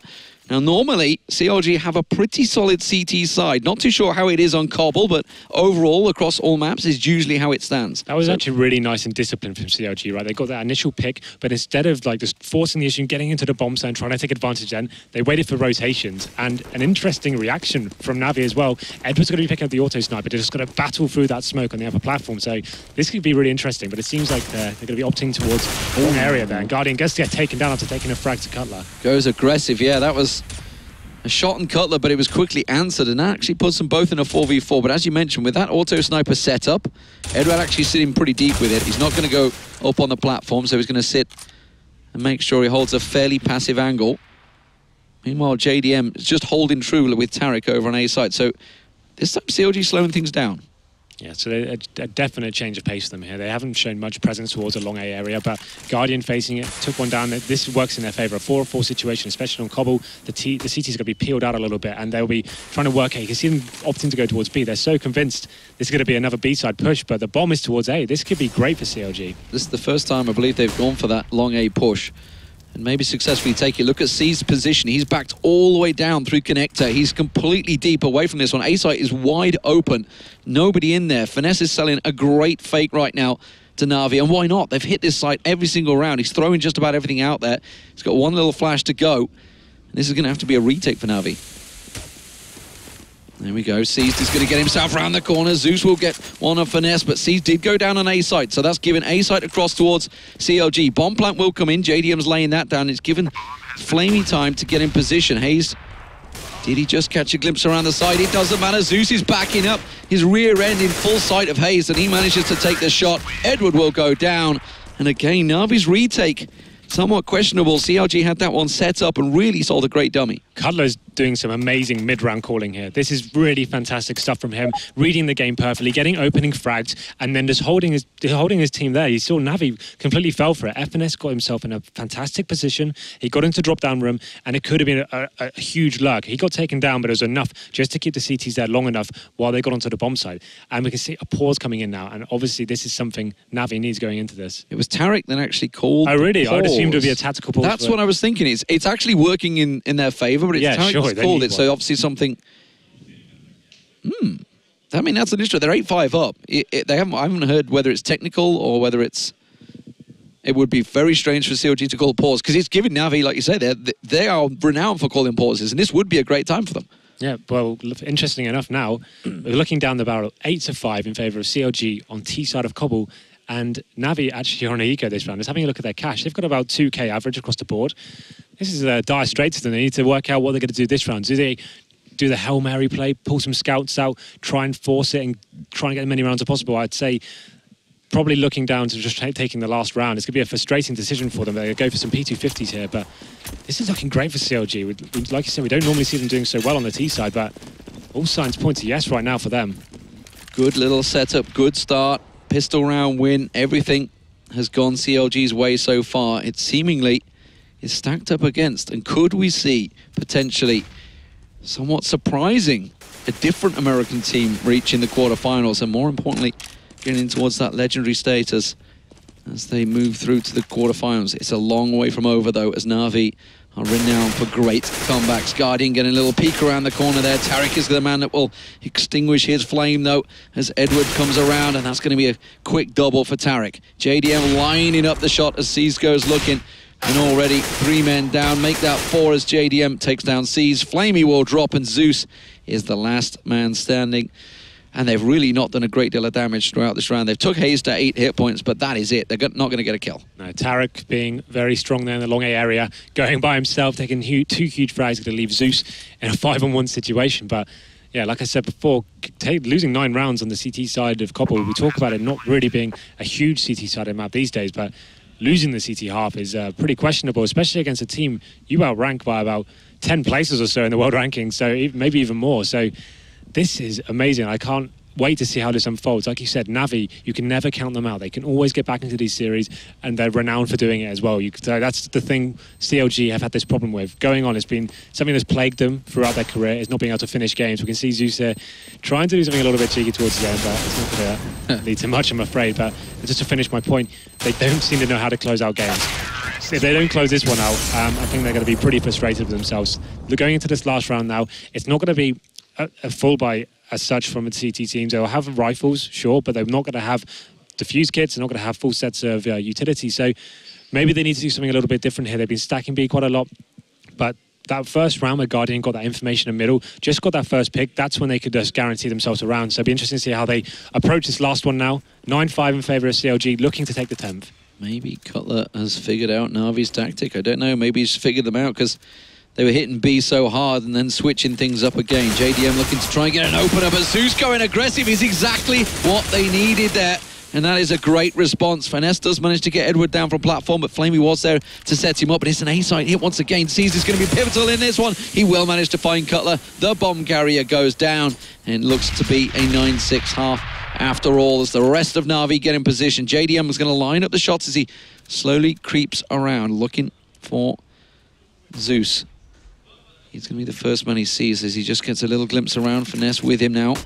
S11: Now, normally, CLG have a pretty solid CT side. Not too sure how it is on Cbble, but overall, across all maps, is usually how it stands.
S12: That was actually really nice and disciplined from CLG, right? They got that initial pick, but instead of like just forcing the issue and getting into the bomb zone, trying to take advantage then, they waited for rotations. And an interesting reaction from NaVi as well. Edward's going to be picking up the auto sniper. They're just going to battle through that smoke on the upper platform. So this could be really interesting, but it seems like they're going to be opting towards one area there. And Guardian gets to get taken down after taking a frag to Cutler.
S11: Goes aggressive, yeah, that was a shot on Cutler, but it was quickly answered, and that actually puts them both in a 4v4. But as you mentioned, with that auto sniper set up, Edward actually sitting pretty deep with it. He's not going to go up on the platform, so he's going to sit and make sure he holds a fairly passive angle. Meanwhile, JDM is just holding true with Tariq over on A side. So this time, CLG slowing things down.
S12: Yeah, so a definite change of pace for them here. They haven't shown much presence towards a long A area, but Guardian facing it, took one down. This works in their favour. A 4-4 situation, especially on Cbble. The CT's going to be peeled out a little bit, and they'll be trying to work A. You can see them opting to go towards B. They're so convinced this is going to be another B-side push, but the bomb is towards A. This could be great for CLG.
S11: This is the first time I believe they've gone for that long A push. and maybe successfully take it. Look at C's position. He's backed all the way down through connector. He's completely deep away from this one. A-site is wide open. Nobody in there. Finesse is selling a great fake right now to NaVi, and why not? They've hit this site every single round. He's throwing just about everything out there. He's got one little flash to go. And this is going to have to be a retake for NaVi. There we go. Seized is going to get himself around the corner. Zeus will get one of Finesse, but Seized did go down on A-site, so that's given A-site across towards CLG. Bomb plant will come in. JDM's laying that down. It's given Flamey time to get in position. Hayes, did he just catch a glimpse around the side? It doesn't matter. Zeus is backing up his rear end in full sight of Hayes, and he manages to take the shot. Edward will go down. And again, NaVi's retake, somewhat questionable. CLG had that one set up and really sold a great dummy.
S12: Cutler's doing some amazing mid-round calling here. This is really fantastic stuff from him, reading the game perfectly, getting opening frags, and then just holding his team there. You saw NaVi completely fell for it. FNS got himself in a fantastic position. He got into drop-down room, and it could have been a huge lurk. He got taken down, but it was enough just to keep the CTs there long enough while they got onto the bomb side. And we can see a pause coming in now, and obviously this is something NaVi needs going into this.
S11: It was Tarek that actually called.
S12: Oh, really? I'd assumed it would be a tactical pause.
S11: That's what I was thinking. It's actually working in their favour, but it's Tarek
S12: sure,
S11: that's called it, so obviously something... I mean, that's an issue. They're 8-5 up. I haven't heard whether it's technical or whether it's... It would be very strange for CLG to call a pause, because it's giving NaVi, like you say, they are renowned for calling pauses, and this would be a great time for them.
S12: Yeah, well, interesting enough now, we're looking down the barrel, 8-5 in favour of CLG on T side of Cbble, and NaVi actually are on an eco this round. Just having a look at their cash, they've got about 2k average across the board. This is a dire straits to them. They need to work out what they're going to do this round. Do they do the Hail Mary play, pull some scouts out, try and force it and try and get as many rounds as possible? I'd say probably looking down to just taking the last round. It's going to be a frustrating decision for them. They go for some P250s here, but this is looking great for CLG. Like you said, we don't normally see them doing so well on the T side, but all signs point to yes right now for them.
S11: Good little setup, good start, pistol round win. Everything has gone CLG's way so far. It seemingly is stacked up against, and could we see potentially somewhat surprising a different American team reaching the quarterfinals, and more importantly getting towards that legendary status as they move through to the quarterfinals. It's a long way from over though, as NaVi are renowned for great comebacks. Guardian getting a little peek around the corner there. Tarek is the man that will extinguish his flame though as Edward comes around, and that's going to be a quick double for Tarek. JDM lining up the shot as C's goes looking, and already 3 men down. Make that 4 as JDM takes down C's. Flamey will drop, and Zeus is the last man standing. And they've really not done a great deal of damage throughout this round. They've took Hayes to 8 hit points, but that is it. They're not going to get a kill.
S12: No, Tarek being very strong there in the long A area, going by himself, taking 2 huge frags, going to leave Zeus in a 5-on-1 situation. But yeah, like I said before, losing 9 rounds on the CT side of Cbble, we talk about it not really being a huge CT side of map these days, but losing the CT half is pretty questionable, especially against a team you outrank by about 10 places or so in the world rankings, so maybe even more. So this is amazing. I can't wait to see how this unfolds. Like you said, NaVi, you can never count them out. They can always get back into these series, and they're renowned for doing it as well. So that's the thing CLG have had this problem with going on. It's been something that's plagued them throughout their career, is not being able to finish games. We can see Zeus here trying to do something a little bit cheeky towards the end, but it's not going to lead to much, I'm afraid. But just to finish my point, they don't seem to know how to close out games. If they don't close this one out, I think they're going to be pretty frustrated with themselves. They're going into this last round now. It's not going to be a full buy as such from the CT teams. They'll have rifles, sure, but they're not going to have defuse kits. They're not going to have full sets of utility. So maybe they need to do something a little bit different here. They've been stacking B quite a lot, but that first round where Guardian got that information in the middle, just got that first pick, that's when they could just guarantee themselves a round. So it'll be interesting to see how they approach this last one now. 9-5 in favour of CLG, looking to take the 10th.
S11: Maybe Cutler has figured out NaVi's tactic. I don't know. Maybe he's figured them out because they were hitting B so hard and then switching things up again. JDM looking to try and get an opener, but Zeus going aggressive is exactly what they needed there. And that is a great response. Finesse does manage to get Edward down from platform, but Flamey was there to set him up. But it's an A-side hit once again. Sees is going to be pivotal in this one. He will manage to find Cutler. The bomb carrier goes down and looks to be a 9-6 half after all, as the rest of NaVi get in position. JDM was going to line up the shots as he slowly creeps around looking for Zeus. He's going to be the first man he sees as he just gets a little glimpse around. Finesse with him now.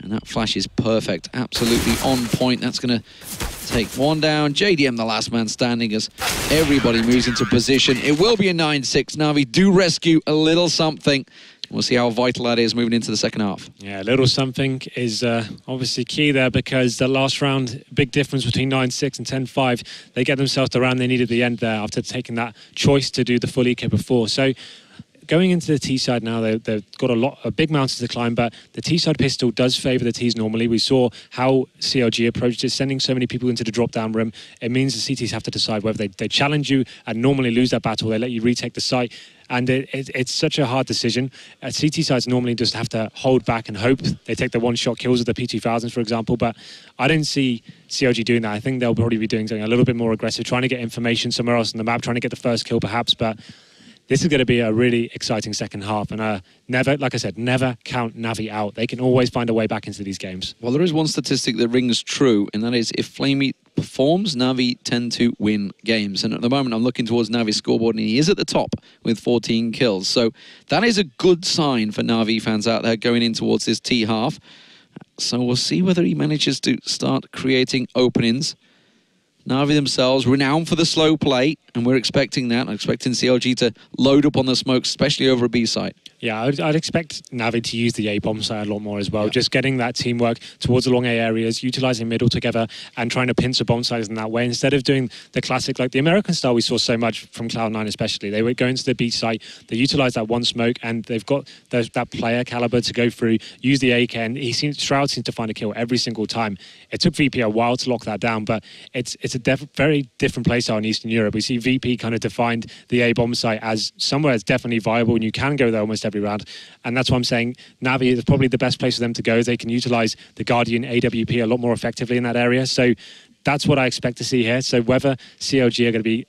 S11: And that flash is perfect, absolutely on point. That's going to take one down. JDM, the last man standing, as everybody moves into position. It will be a 9-6. Navi do rescue a little something. We'll see how vital that is moving into the second half.
S12: Yeah, a little something is obviously key there, because the last round, big difference between 9-6 and 10-5. They get themselves the round they needed at the end there after taking that choice to do the full eco before. So going into the T side now, they've got a big mountain to climb, but the T side pistol does favour the Ts normally. We saw how CLG approached it, sending so many people into the drop-down room. It means the CTs have to decide whether they challenge you and normally lose that battle. They let you retake the site. And it's such a hard decision. CT sides normally just have to hold back and hope they take the one-shot kills of the P2000s, for example. But I don't see CLG doing that. I think they'll probably be doing something a little bit more aggressive, trying to get information somewhere else on the map, trying to get the first kill perhaps. But this is going to be a really exciting second half. And never, like I said, never count Navi out. They can always find a way back into these games.
S11: Well, there is one statistic that rings true, and that is if Flamey performs, Navi tend to win games. And at the moment, I'm looking towards Navi's scoreboard, and he is at the top with 14 kills. So that is a good sign for Navi fans out there going in towards this T half. So we'll see whether he manages to start creating openings. Navi themselves, renowned for the slow play, and we're expecting that. I'm expecting CLG to load up on the smokes, especially over a B site.
S12: Yeah, I'd expect Navi to use the A bomb side a lot more as well. Yeah. Just getting that teamwork towards the long A areas, utilising middle together, and trying to pinch the bomb sides in that way. Instead of doing the classic, like the American style we saw so much from Cloud9 especially. They would go into the B site, they utilise that one smoke, and they've got that player calibre to go through, use the AK, and Shroud seems to find a kill every single time. It took VP a while to lock that down, but it's a very different playstyle in Eastern Europe. We see VP kind of defined the A bomb site as somewhere that's definitely viable, and you can go there almost every round. And that's why I'm saying Navi is probably the best place for them to go. They can utilise the Guardian AWP a lot more effectively in that area. So that's what I expect to see here. So whether CLG are going to be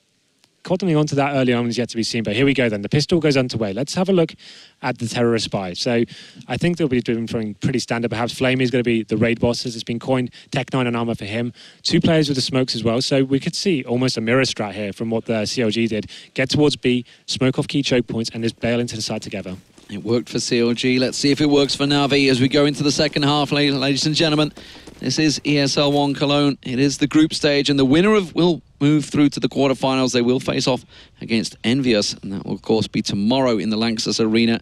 S12: cottoning onto that early on is yet to be seen. But here we go then. The pistol goes underway. Let's have a look at the terrorist spy. So I think they'll be doing something pretty standard. Perhaps Flame is going to be the raid boss, as it's been coined. Tech 9 and armor for him. 2 players with the smokes as well. So we could see almost a mirror strat here from what the CLG did. Get towards B, smoke off key choke points, and just bail into the side together.
S11: It worked for CLG. Let's see if it works for Navi as we go into the second half, ladies and gentlemen. This is ESL One Cologne. It is the group stage, and the winner will move through to the quarterfinals. They will face off against Envious, and that will, of course, be tomorrow in the Lanxess Arena.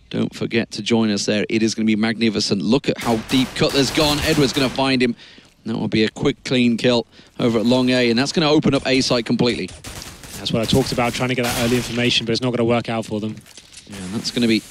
S11: Don't forget to join us there. It is going to be magnificent. Look at how deep Cutler's gone. Edward's going to find him. That will be a quick, clean kill over at Long A, and that's going to open up A site completely.
S12: That's what I talked about, trying to get that early information, but it's not going to work out for them.
S11: Yeah, and that's going to be...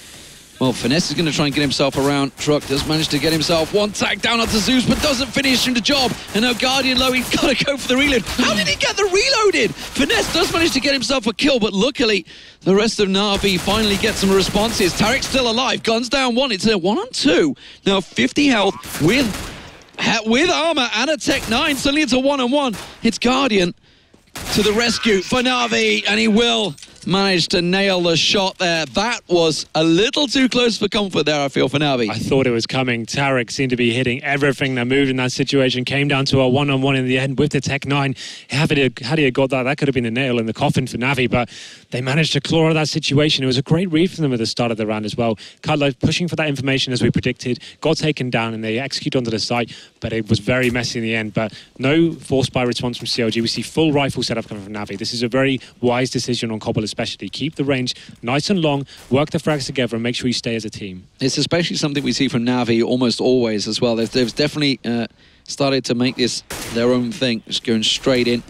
S11: Well, Finesse is going to try and get himself around. Truck does manage to get himself one tag down onto Zeus, but doesn't finish him the job. And now Guardian low, he's got to go for the reload. How did he get the reloaded? Finesse does manage to get himself a kill, but luckily the rest of Navi finally get some responses. Tarek's still alive, guns down one. It's a 1-on-2. Now 50 health with armor and a Tech 9. Suddenly it's a 1-on-1. It's Guardian to the rescue for Navi, and he will managed to nail the shot there. That was a little too close for comfort there, I feel, for Navi.
S12: I thought it was coming. Tarek seemed to be hitting everything that moved in that situation. Came down to a 1-on-1 in the end with the Tech 9. Had he had got that could have been a nail in the coffin for Navi, but they managed to claw out of that situation. It was a great read for them at the start of the round as well. Cutler pushing for that information as we predicted, got taken down, and they execute onto the site, but it was very messy in the end. But no force buy response from CLG. We see full rifle setup coming from Navi. This is a very wise decision on Cbble especially. Keep the range nice and long, work the frags together, and make sure you stay as a team.
S11: It's especially something we see from Navi almost always as well. They've definitely started to make this their own thing, just going straight in.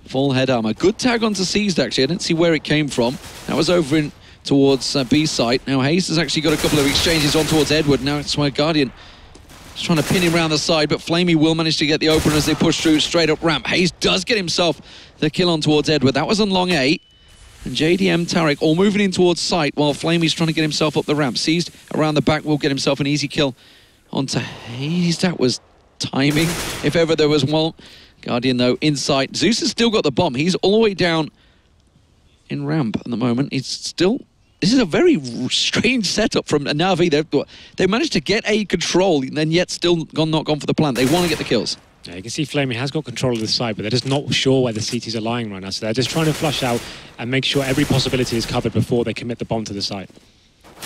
S11: Full head armor. Good tag onto Seized, actually. I didn't see where it came from. That was over in towards B site. Now Hayes has actually got a couple of exchanges on towards Edward. Now it's where Guardian is trying to pin him around the side, but Flamey will manage to get the opener as they push through straight up ramp. Hayes does get himself the kill on towards Edward. That was on long 8. And JDM, Tarek all moving in towards site while Flamey's trying to get himself up the ramp. Seized around the back will get himself an easy kill onto Hayes. That was timing, if ever there was one. Guardian, though, in sight. Zeus has still got the bomb. He's all the way down in ramp at the moment. It's still... This is a very strange setup from Navi. They've managed to get a control and yet still not gone for the plant. They want to get the kills.
S12: Yeah, you can see Flamey has got control of the side, but they're just not sure where the CTs are lying right now. So they're just trying to flush out and make sure every possibility is covered before they commit the bomb to the site.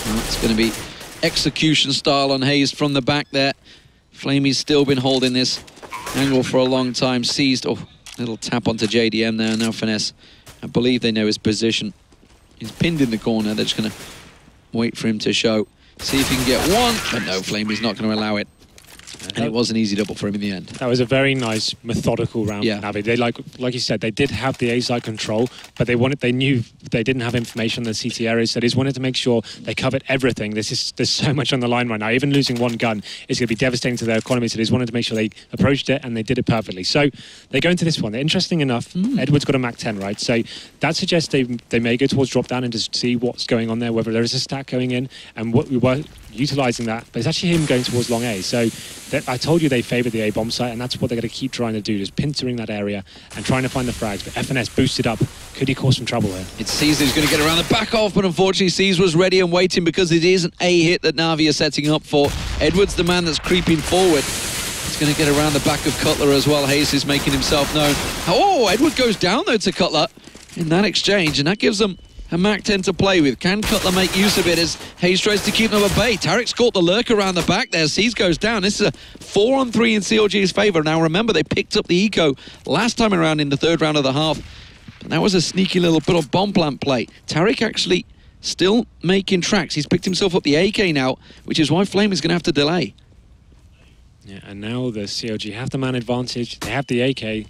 S11: Well, it's going to be execution style on Hayes from the back there. Flamey's still been holding this angle for a long time. Seized. Oh, little tap onto JDM there. Now Finesse. I believe they know his position. He's pinned in the corner. They're just going to wait for him to show. See if he can get one. But no, Flamey's not going to allow it. And it was an easy double for him in the end.
S12: That was a very nice, methodical round
S11: Yeah.
S12: for Navi. They, like you said, they did have the A side control, but they knew they didn't have information on the CT areas, so they just wanted to make sure they covered everything. There's so much on the line right now. Even losing one gun is going to be devastating to their economy, so they just wanted to make sure they approached it, and they did it perfectly. So they go into this one. Interesting enough, Edward's got a Mac 10, right? So that suggests they may go towards drop down and just see what's going on there, whether there is a stack going in, and what we were utilising that. But it's actually him going towards long A. So I told you they favoured the A bomb site, and that's what they're going to keep trying to do, is pintering that area and trying to find the frags. But FNS boosted up. Could he cause some trouble here?
S11: It's C's who's going to get around the back off, but unfortunately C's was ready and waiting because it is an A hit that Navi are setting up for. Edward's the man that's creeping forward. He's going to get around the back of Cutler as well. Hayes is making himself known. Oh, Edward goes down though to Cutler in that exchange, and that gives them a Mac 10 to play with. Can Cutler make use of it as Hayes tries to keep them at bay? Tarek's caught the lurk around the back there. C's goes down. This is a 4-on-3 in CLG's favour. Now remember, they picked up the eco last time around in the third round of the half. But that was a sneaky little bit of bomb plant play. Tarek actually still making tracks. He's picked himself up the AK now, which is why Flame is going to have to delay.
S12: Yeah, and now the CLG have the man advantage. They have the AK.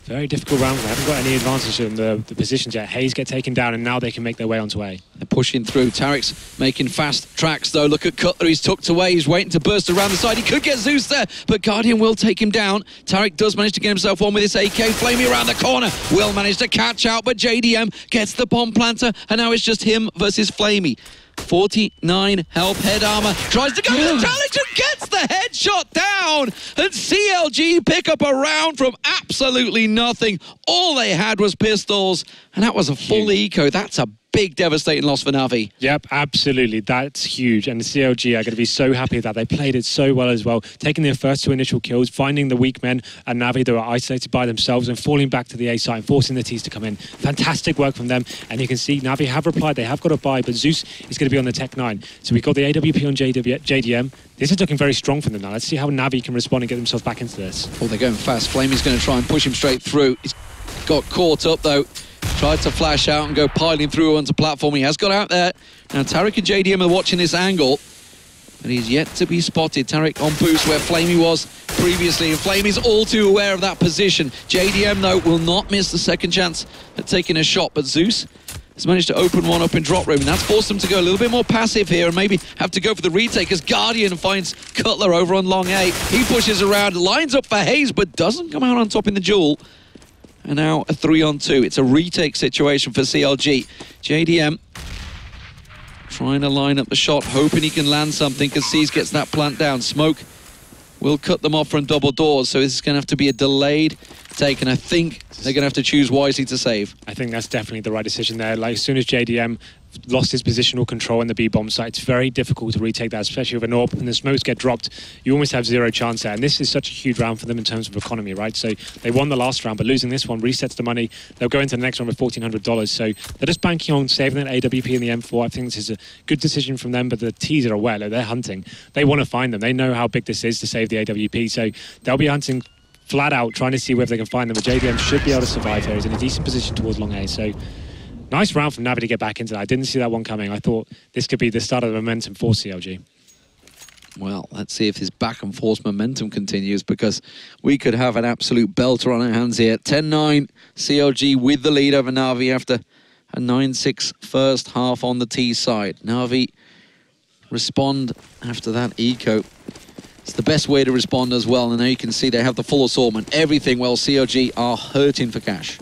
S12: Very difficult round. They haven't got any advantage in the positions yet. Hayes get taken down, and now they can make their way onto A.
S11: They're pushing through. Tarek's making fast tracks, though. Look at Cutler. He's tucked away. He's waiting to burst around the side. He could get Zeus there, but Guardian will take him down. Tarek does manage to get himself on with his AK. Flamey around the corner. Will manage to catch out, but JDM gets the bomb planter, and now it's just him versus Flamey. 49 health, head armor, tries to go to the challenge and gets the headshot down, and CLG pick up a round from absolutely nothing. All they had was pistols, and that was a full eco. That's a big devastating loss for Navi.
S12: Yep, absolutely. That's huge. And the CLG are going to be so happy that they played it so well as well. Taking their first two initial kills, finding the weak men, and Navi, they were isolated by themselves and falling back to the A site and forcing the T's to come in. Fantastic work from them. And you can see Navi have replied. They have got a buy, but Zeus is going to be on the Tech 9. So we've got the AWP on JDM. This is looking very strong for them now. Let's see how Navi can respond and get themselves back into this.
S11: Oh, they're going fast. Flamey's going to try and push him straight through. He's got caught up, though. Tried to flash out and go piling through onto platform. He has got out there. Now Tarek and JDM are watching this angle, but he's yet to be spotted. Tarek on boost where Flamey was previously, and Flamey's all too aware of that position. JDM, though, will not miss the second chance at taking a shot, but Zeus has managed to open one up in drop room, and that's forced them to go a little bit more passive here and maybe have to go for the retake as Guardian finds Cutler over on long A. He pushes around, lines up for Hayes, but doesn't come out on top in the duel. And now a 3-on-2. It's a retake situation for CLG. JDM trying to line up the shot, hoping he can land something because C's gets that plant down. Smoke will cut them off from double doors, so this is going to have to be a delayed take, and I think they're going to have to choose wisely to save.
S12: I think that's definitely the right decision there. Like, as soon as JDM lost his positional control in the B-bomb site, it's very difficult to retake that, especially with an AWP, and the smokes get dropped. You almost have zero chance there, and this is such a huge round for them in terms of economy, right? So they won the last round, but losing this one resets the money. They'll go into the next round with $1,400, so they're just banking on saving that AWP in the M4. I think this is a good decision from them, but the T's are aware, they're hunting. They want to find them. They know how big this is to save the AWP, so they'll be hunting flat out, trying to see whether they can find them, but JDM should be able to survive here. He's in a decent position towards long A, so nice round from Navi to get back into that. I didn't see that one coming. I thought this could be the start of the momentum for CLG.
S11: Well, let's see if this back and forth momentum continues, because we could have an absolute belter on our hands here. 10-9, CLG with the lead over Navi after a 9-6 first half on the T side. Navi respond after that eco. It's the best way to respond as well, and now you can see they have the full assortment, everything, while CLG are hurting for cash.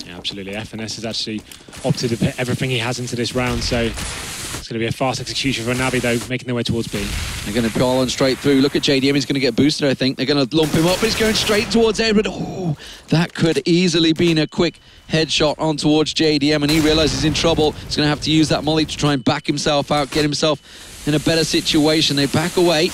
S12: Yeah, absolutely. FNS has actually opted to put everything he has into this round, so it's going to be a fast execution for Navi, though, making their way towards B.
S11: They're going to pull on straight through. Look at JDM, he's going to get boosted, I think. They're going to lump him up, but he's going straight towards Edward. Oh, that could easily been a quick headshot on towards JDM, and he realizes he's in trouble. He's going to have to use that molly to try and back himself out, get himself in a better situation. They back away.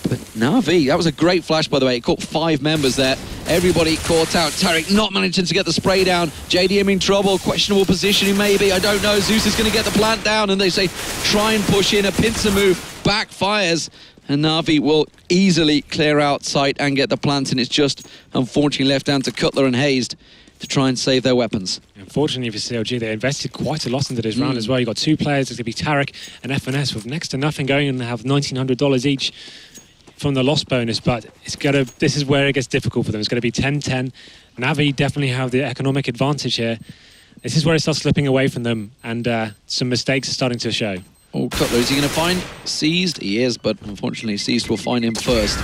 S11: But But NaVi, that was a great flash, by the way. It caught 5 members there. Everybody caught out. Tarek not managing to get the spray down. JDM in trouble. Questionable positioning, maybe. I don't know. Zeus is going to get the plant down. And they say, try and push in. A pincer move backfires. And NaVi will easily clear out sight and get the plant. And it's just, unfortunately, left down to Cutler and Hazed to try and save their weapons.
S12: Unfortunately for CLG, they invested quite a lot into this round as well. You've got 2 players. It's going to be Tarek and FNS with next to nothing going, and they have $1,900 each from the loss bonus. But this is where it gets difficult for them. It's going to be 10-10. NaVi definitely have the economic advantage here. This is where it starts slipping away from them, and some mistakes are starting to show.
S11: Oh, Cutler, is he going to find Seized? He is, but unfortunately Seized will find him first.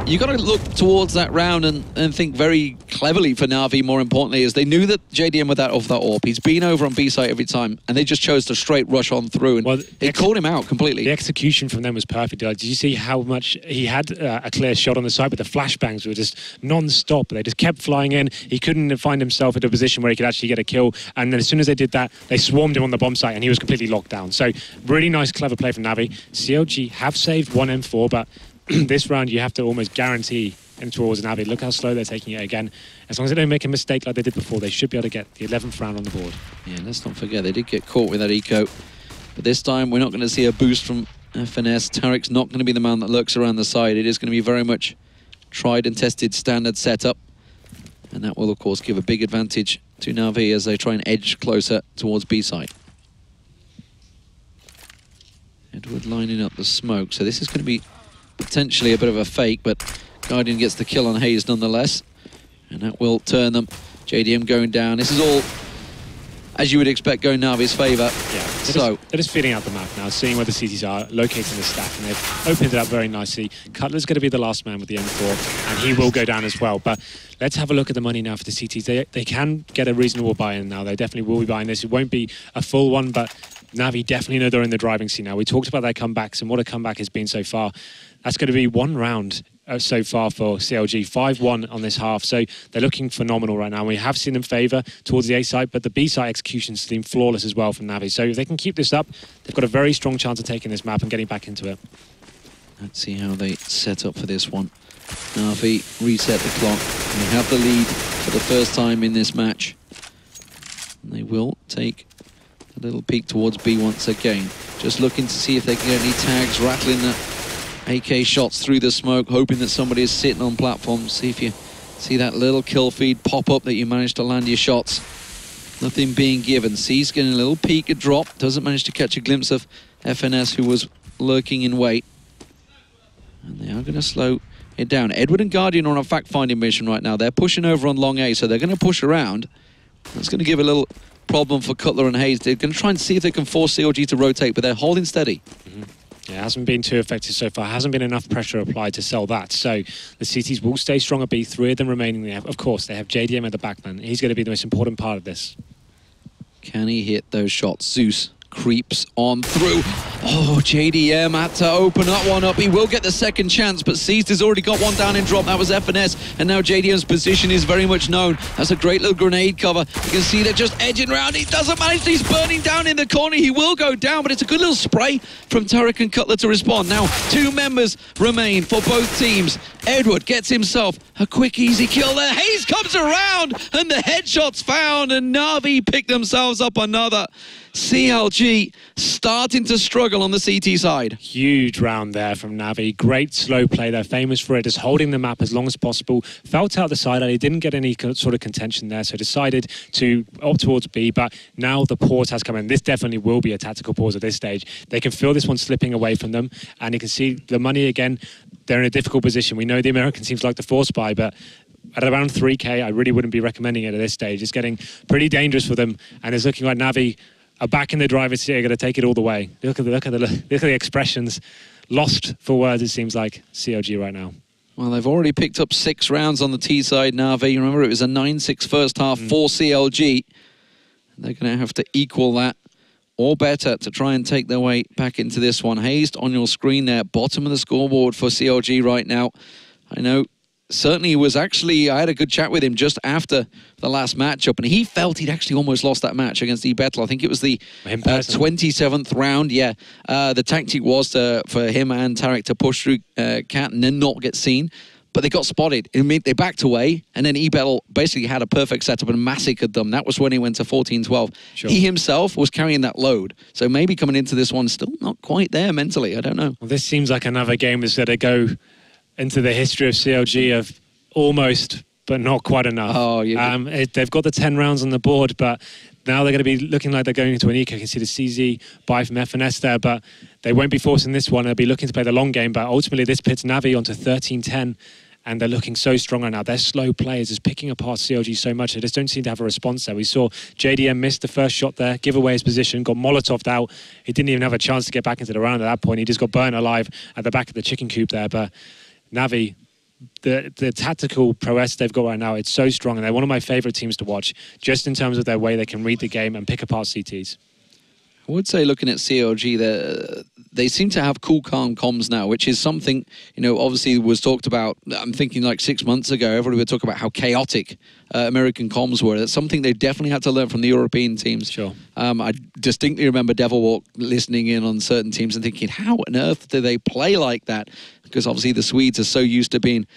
S11: You got to look towards that round and think very cleverly for NaVi, more importantly, is they knew that JDM with that off that AWP. He's been over on B site every time, and they just chose to straight rush on through, and they called him out completely.
S12: The execution from them was perfect. Did you see how much he had a clear shot on the side, but the flashbangs were just non-stop. They just kept flying in. He couldn't find himself in a position where he could actually get a kill, and then as soon as they did that, they swarmed him on the bomb site, and he was completely locked down. So really nice, clever play from NaVi. CLG have saved 1 M4, but this round you have to almost guarantee in towards NaVi. Look how slow they're taking it again. As long as they don't make a mistake like they did before, they should be able to get the 11th round on the board.
S11: Yeah, let's not forget, they did get caught with that eco. But this time, we're not going to see a boost from FNS. Tarek's not going to be the man that lurks around the side. It is going to be very much tried and tested standard setup. And that will, of course, give a big advantage to NaVi as they try and edge closer towards B side. Edward lining up the smoke. So this is going to be potentially a bit of a fake, but Guardian gets the kill on Hayes nonetheless, and that will turn them. JDM going down. This is all, as you would expect, going NaVi's favour.
S12: Yeah, they're just feeding out the map now, seeing where the CTs are, locating the stack, and they've opened it up very nicely. Cutler's going to be the last man with the M4, and he will go down as well. But let's have a look at the money now for the CTs. They can get a reasonable buy-in now. They definitely will be buying this. It won't be a full one, but NaVi definitely know they're in the driving seat now. We talked about their comebacks and what a comeback has been so far. That's going to be 1 round so far for CLG, 5-1 on this half. So they're looking phenomenal right now. We have seen them favour towards the A side, but the B side executions seem flawless as well from NaVi. So if they can keep this up, they've got a very strong chance of taking this map and getting back into it.
S11: Let's see how they set up for this one. NaVi reset the clock. They have the lead for the first time in this match. And they will take a little peek towards B once again. Just looking to see if they can get any tags, rattling the AK shots through the smoke, hoping that somebody is sitting on platforms. See if you see that little kill feed pop up that you managed to land your shots. Nothing being given. C's getting a little peek, a drop. Doesn't manage to catch a glimpse of FNS, who was lurking in wait. And they are going to slow it down. Edward and Guardian are on a fact-finding mission right now. They're pushing over on long A, so they're going to push around. That's going to give a little problem for Cutler and Hayes. They're going to try and see if they can force CLG to rotate, but they're holding steady.
S12: Yeah, it hasn't been too effective so far. Hasn't been enough pressure applied to sell that. So the CTs will stay strong at B. 3 of them remaining. They have, of course, they have JDM at the backman. He's going to be the most important part of this.
S11: Can he hit those shots? Zeus creeps on through. Oh, JDM had to open that one up. He will get the second chance, but Seized has already got one down in drop. That was FNS, and now JDM's position is very much known. That's a great little grenade cover. You can see they're just edging around. He doesn't manage. He's burning down in the corner. He will go down, but it's a good little spray from Tarek and Cutler to respond. Now, 2 members remain for both teams. Edward gets himself a quick, easy kill there. Hayes comes around, and the headshot's found, and NaVi pick themselves up another. CLG starting to struggle on the CT side.
S12: Huge round there from NaVi. Great slow play. They're famous for it, just holding the map as long as possible. Felt out the side. He didn't get any sort of contention there, so decided to opt towards B. But now the pause has come in. This definitely will be a tactical pause at this stage. They can feel this one slipping away from them, and you can see the money again. They're in a difficult position. We know the American teams like to force buy, but at around 3K, I really wouldn't be recommending it at this stage. It's getting pretty dangerous for them, and it's looking like NaVi are back in the driver's seat, going to take it all the way. Look at the expressions. Lost for words, it seems like, CLG right now.
S11: Well, they've already picked up 6 rounds on the T side, NaVi. Remember, it was a 9-6 first half for CLG. They're going to have to equal that or better to try and take their way back into this one. Hazed on your screen there, bottom of the scoreboard for CLG right now. I know certainly was actually, I had a good chat with him just after the last matchup, and he felt he'd actually almost lost that match against eBettle. I think it was the 27th round. Yeah, the tactic was for him and Tarek to push through Cat and then not get seen. But they got spotted. It meant they backed away, and then eBettle basically had a perfect setup and massacred them. That was when he went to 14-12. Sure. He himself was carrying that load. So maybe coming into this one, still not quite there mentally. I don't know.
S12: Well, this seems like another game that's going to go into the history of CLG of almost, but not quite enough.
S11: Oh, yeah.
S12: They've got the 10 rounds on the board, but now they're going to be looking like they're going into an eco. You can see the CZ buy from FNS there, but they won't be forcing this one. They'll be looking to play the long game, but ultimately this pits NaVi onto 13-10, and they're looking so strong right now. Their slow players is picking apart CLG so much. They just don't seem to have a response there. We saw JDM miss the first shot there, give away his position, got Molotov'd out. He didn't even have a chance to get back into the round at that point. He just got burnt alive at the back of the chicken coop there, but NaVi, the tactical prowess they've got right now, it's so strong, and they're one of my favorite teams to watch, just in terms of their way they can read the game and pick apart CTs.
S11: I would say, looking at CLG, they seem to have cool, calm comms now, which is something, you know, obviously was talked about. I'm thinking like 6 months ago, everybody would talk about how chaotic American comms were. That's something they definitely had to learn from the European teams.
S12: Sure. I
S11: distinctly remember Devilwalk listening in on certain teams and thinking, how on earth do they play like that? Because obviously the Swedes are so used to being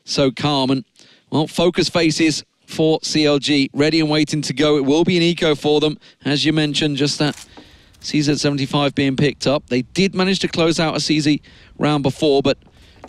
S11: so calm. And, well, focus faces for CLG, ready and waiting to go. It will be an eco for them, as you mentioned, just that CZ75 being picked up. They did manage to close out a CZ round before, but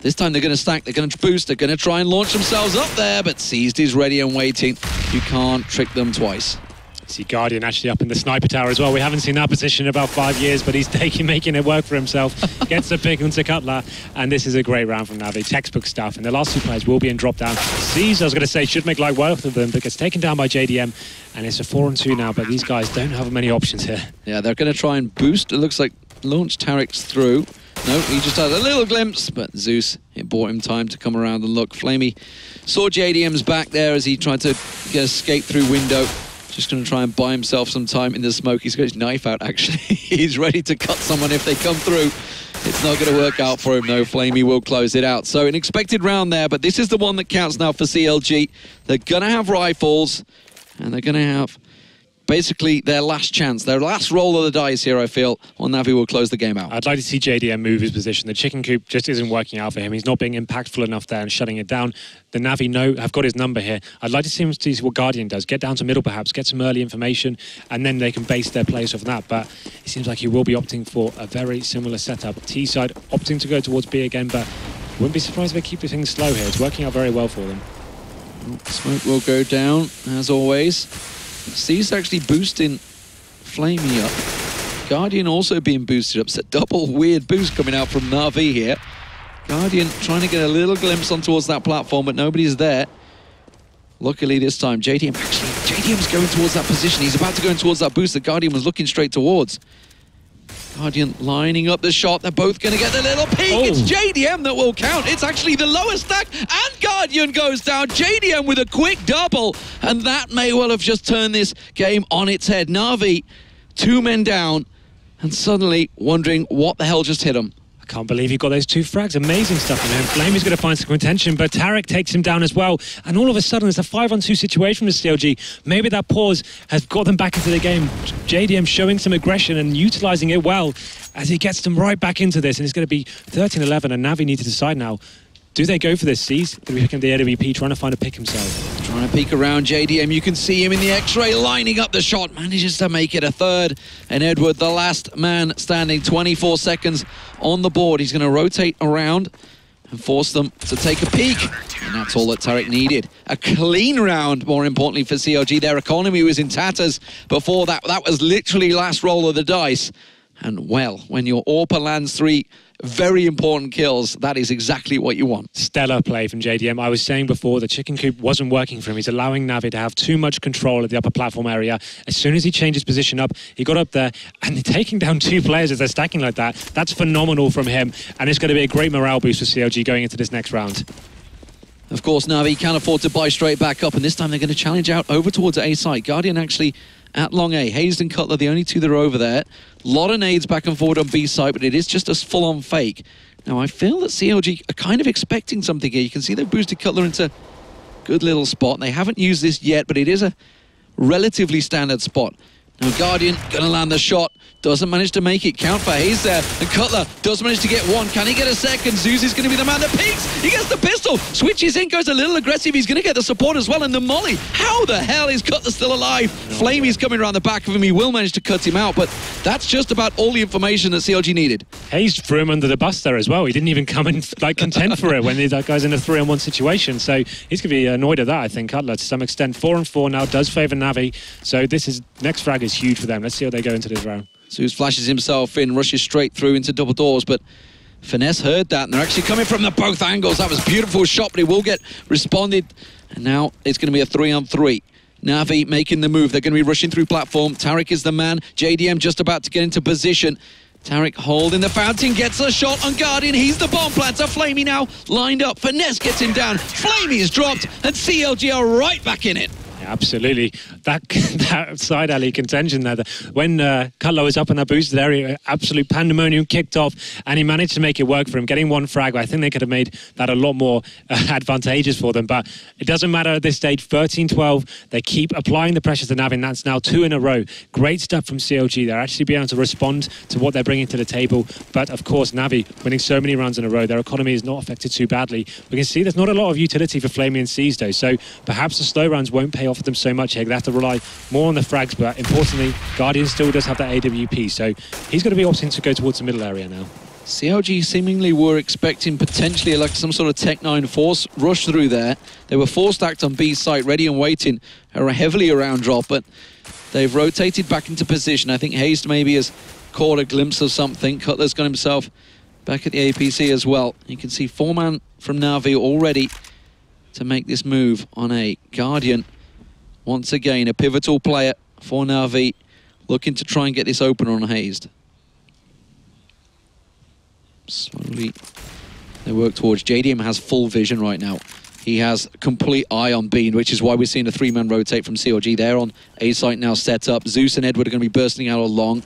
S11: this time they're going to stack, they're going to boost, they're going to try and launch themselves up there, but Seized is ready and waiting. You can't trick them twice.
S12: See Guardian actually up in the sniper tower as well. We haven't seen that position in about 5 years, but he's making it work for himself. Gets the pick onto Cutler, and this is a great round from NaVi. Textbook stuff, and the last two players will be in drop down. Seized, I was going to say, should make life worth of them, but gets taken down by JDM, and it's a 4-on-2 now, but these guys don't have many options here.
S11: Yeah, they're going to try and boost. It looks like launch Tarek's through. No, he just had a little glimpse, but Zeus, it bought him time to come around and look. Flamey saw JDM's back there as he tried to escape through window. Just going to try and buy himself some time in the smoke. He's got his knife out, actually. He's ready to cut someone if they come through. It's not going to work out for him, though. Flamey will close it out. So an expected round there, but this is the one that counts now for CLG. They're going to have rifles, and they're going to have basically their last chance, their last roll of the dice here, I feel, or NaVi will close the game out.
S12: I'd like to see JDM move his position. The chicken coop just isn't working out for him. He's not being impactful enough there and shutting it down. The NaVi have got his number here. I'd like to see him see what Guardian does. Get down to middle perhaps, get some early information, and then they can base their plays off that. But it seems like he will be opting for a very similar setup. T side opting to go towards B again, but wouldn't be surprised if they keep things slow here. It's working out very well for them.
S11: Smoke will go down, as always. Steve's actually boosting Flamey up. Guardian also being boosted up. It's a double weird boost coming out from NaVi here. Guardian trying to get a little glimpse on towards that platform, but nobody's there. Luckily this time, JDM's going towards that position. He's about to go in towards that boost that Guardian was looking straight towards. Guardian lining up the shot. They're both going to get the little peek. Oh. It's JDM that will count. It's actually the lowest stack, and Guardian goes down. JDM with a quick double, and that may well have just turned this game on its head. NaVi, 2 men down, and suddenly wondering what the hell just hit him.
S12: I can't believe he got those 2 frags. Amazing stuff from him. Flamey's going to find some contention, but Tarek takes him down as well. And all of a sudden, it's a 5-on-2 situation with CLG. Maybe that pause has got them back into the game. JDM showing some aggression and utilising it well as he gets them right back into this. And it's going to be 13-11, and NaVi need to decide now. Do they go for this? C's going to be picking the AWP, trying to find a pick himself.
S11: Trying to peek around JDM. You can see him in the X-ray lining up the shot. Manages to make it a third. And Edward, the last man standing, 24 seconds on the board. He's going to rotate around and force them to take a peek. And that's all that Tarek needed. A clean round, more importantly, for CLG. Their economy was in tatters before that. That was literally last roll of the dice. And, well, when your AWPer lands 3 very important kills, that is exactly what you want.
S12: Stellar play from JDM. I was saying before, the chicken coop wasn't working for him. He's allowing NaVi to have too much control at the upper platform area. As soon as he changed his position up, he got up there, and they're taking down 2 players as they're stacking like that. That's phenomenal from him, and it's going to be a great morale boost for CLG going into this next round.
S11: Of course, NaVi can't afford to buy straight back up, and this time they're going to challenge out over towards A site. Guardian actually at long A. Hayes and Cutler, the only 2 that are over there. A lot of nades back and forward on B site, but it is just a full-on fake. Now, I feel that CLG are kind of expecting something here. You can see they've boosted Cutler into a good little spot. They haven't used this yet, but it is a relatively standard spot. Now, Guardian gonna land the shot. Doesn't manage to make it count for Hayes there. And Cutler does manage to get one. Can he get a second? Zeus is going to be the man that peaks. He gets the pistol. Switches in, goes a little aggressive. He's going to get the support as well. And the molly. How the hell is Cutler still alive? Flamey's coming around the back of him. He will manage to cut him out. But that's just about all the information that CLG needed.
S12: Hayes threw him under the bus there as well. He didn't even come and contend for it when that guy's in a 3-on-1 situation. So he's going to be annoyed at that, I think, Cutler, to some extent. 4-on-4 now does favour Navi. So next frag is huge for them. Let's see how they go into this round.
S11: Zeus flashes himself in, rushes straight through into double doors, but Finesse heard that, and they're actually coming from the both angles. That was a beautiful shot, but it will get responded. And now it's going to be a 3-on-3. Navi making the move. They're going to be rushing through platform. Tariq is the man. JDM just about to get into position. Tariq holding the fountain, gets a shot on Guardian. He's the bomb planter. Flamey now lined up. Finesse gets him down. Flamey is dropped, and CLG are right back in it.
S12: Absolutely. That side alley contention there. When Cutler was up in that boosted area, absolute pandemonium kicked off, and he managed to make it work for him, getting one frag. I think they could have made that a lot more advantageous for them, but it doesn't matter at this stage. 13-12, they keep applying the pressure to Navi, and that's now 2 in a row. Great stuff from CLG. They're actually being able to respond to what they're bringing to the table, but of course, Navi winning so many rounds in a row, their economy is not affected too badly. We can see there's not a lot of utility for Flamey and C's though, so perhaps the slow rounds won't pay off for them so much here. They have to rely more on the frags, but importantly, Guardian still does have that AWP, so he's going to be opting to go towards the middle area now.
S11: CLG seemingly were expecting potentially like some sort of Tech-9 force rush through there. They were 4-stacked on B site, ready and waiting, heavily around drop, but they've rotated back into position. I think Hayes maybe has caught a glimpse of something. Cutler's got himself back at the APC as well. You can see 4-man from Navi already to make this move on a Guardian. Once again, a pivotal player for Navi, looking to try and get this open on Hayes. Slowly, they work towards. JDM has full vision right now. He has complete eye on Bean, which is why we're seeing a 3-man rotate from CLG. They're on A site now set up. Zeus and Edward are going to be bursting out along.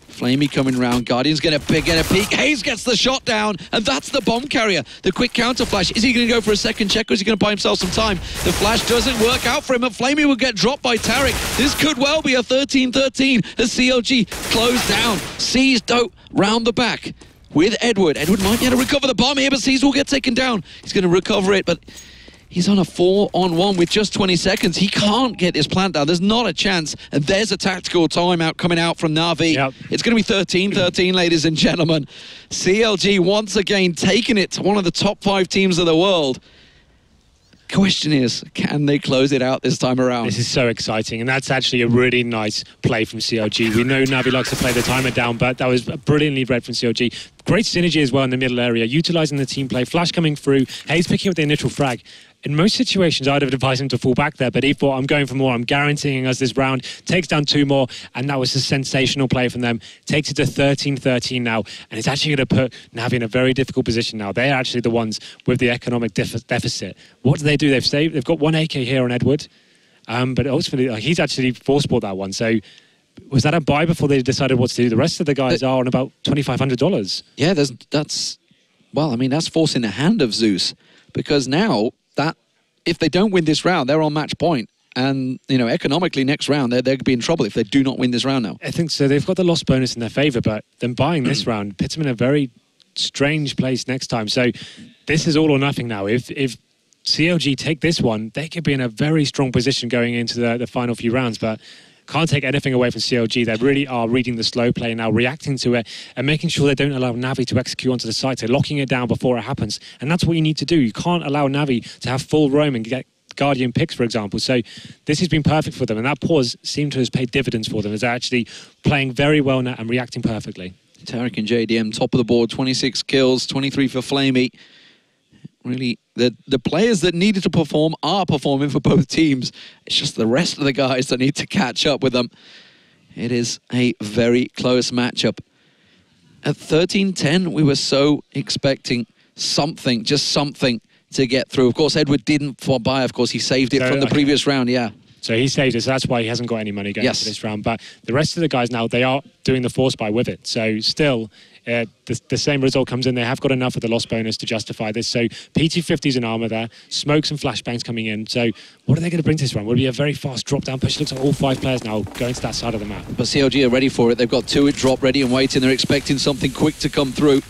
S11: Flamey coming round. Guardian's going to get a peek. Hayes gets the shot down, and that's the bomb carrier. The quick counter flash. Is he going to go for a second check, or is he going to buy himself some time? The flash doesn't work out for him, and Flamey will get dropped by Tariq. This could well be a 13-13 as CLG close down. C's dope round the back with Edward. Edward might be able to recover the bomb here, but C's will get taken down. He's going to recover it, but he's on a 4-on-1 with just 20 seconds. He can't get this plant down. There's not a chance. And there's a tactical timeout coming out from Navi. Yep. It's going to be 13-13, ladies and gentlemen. CLG once again taking it to one of the top 5 teams of the world. Question is, can they close it out this time around?
S12: This is so exciting, and that's actually a really nice play from CLG. We know Navi likes to play the timer down, but that was brilliantly read from CLG. Great synergy as well in the middle area, utilising the team play. Flash coming through, Hayes picking up the initial frag. In most situations, I'd have advised him to fall back there, but he thought, I'm going for more. I'm guaranteeing us this round. Takes down 2 more, and that was a sensational play from them. Takes it to 13-13 now, and it's actually going to put Navi in a very difficult position now. They're actually the ones with the economic deficit. What do? They've got 1 AK here on Edward, but ultimately, he's actually force-bought that one. So was that a buy before they decided what to do? The rest of the guys are on about $2,500.
S11: Yeah, that's forcing the hand of Zeus, because now that if they don't win this round, they're on match point. And, economically, next round, they're going to be in trouble if they do not win this round now.
S12: I think so. They've got the loss bonus in their favour, but them buying this round puts them in a very strange place next time. So this is all or nothing now. If CLG take this one, they could be in a very strong position going into the final few rounds, but can't take anything away from CLG. They really are reading the slow play now, reacting to it, and making sure they don't allow Navi to execute onto the site. They're locking it down before it happens. And that's what you need to do. You can't allow Navi to have full roam and get Guardian picks, for example. So this has been perfect for them, and that pause seemed to have paid dividends for them as they're actually playing very well now and reacting perfectly.
S11: Tariq and JDM, top of the board, 26 kills, 23 for Flamey. Really, the players that needed to perform are performing for both teams. It's just the rest of the guys that need to catch up with them. It is a very close matchup. At 13-10, we were so expecting something, just something to get through. Of course, Edward didn't fall by. Of course, he saved it from the previous round, yeah.
S12: So he saved it, so that's why he hasn't got any money going into this round. But the rest of the guys now, they are doing the force buy with it. So still, the same result comes in. They have got enough of the loss bonus to justify this. So P250's an armor there, smokes and flashbangs coming in. So what are they going to bring to this run? Will it be a very fast drop down push? Looks like all 5 players now going to that side of the map.
S11: But CLG are ready for it. They've got 2 at drop ready and waiting. They're expecting something quick to come through.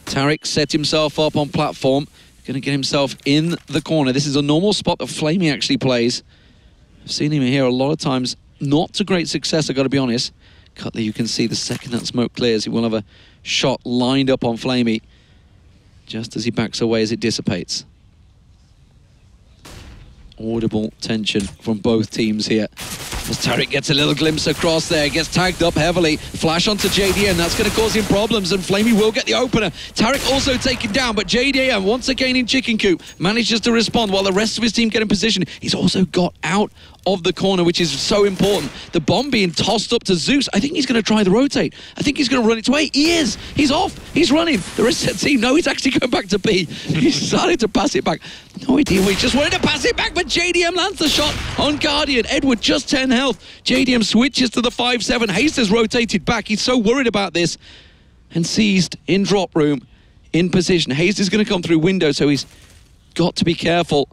S11: Tarek set himself up on platform. Going to get himself in the corner. This is a normal spot that Flamey actually plays. I've seen him here a lot of times. Not to great success, I've got to be honest. Cutler, you can see the second that smoke clears, he will have a shot lined up on Flamey just as he backs away as it dissipates. Audible tension from both teams here. As Tarek gets a little glimpse across there, gets tagged up heavily. Flash onto JDM, that's going to cause him problems, and Flamey will get the opener. Tarek also taken down, but JDM, once again in chicken coop, manages to respond while the rest of his team get in position. He's also got out of the corner, which is so important. The bomb being tossed up to Zeus. I think he's going to try the rotate. I think he's going to run its way. He is. He's off. He's running. The rest of the team, no, he's actually going back to B. He's starting to pass it back. No idea. We just wanted to pass it back, but JDM lands the shot on Guardian. Edward just 10 health. JDM switches to the 5-7. Haste has rotated back. He's so worried about this. And seized in drop room, in position. Haste is going to come through window, so he's got to be careful.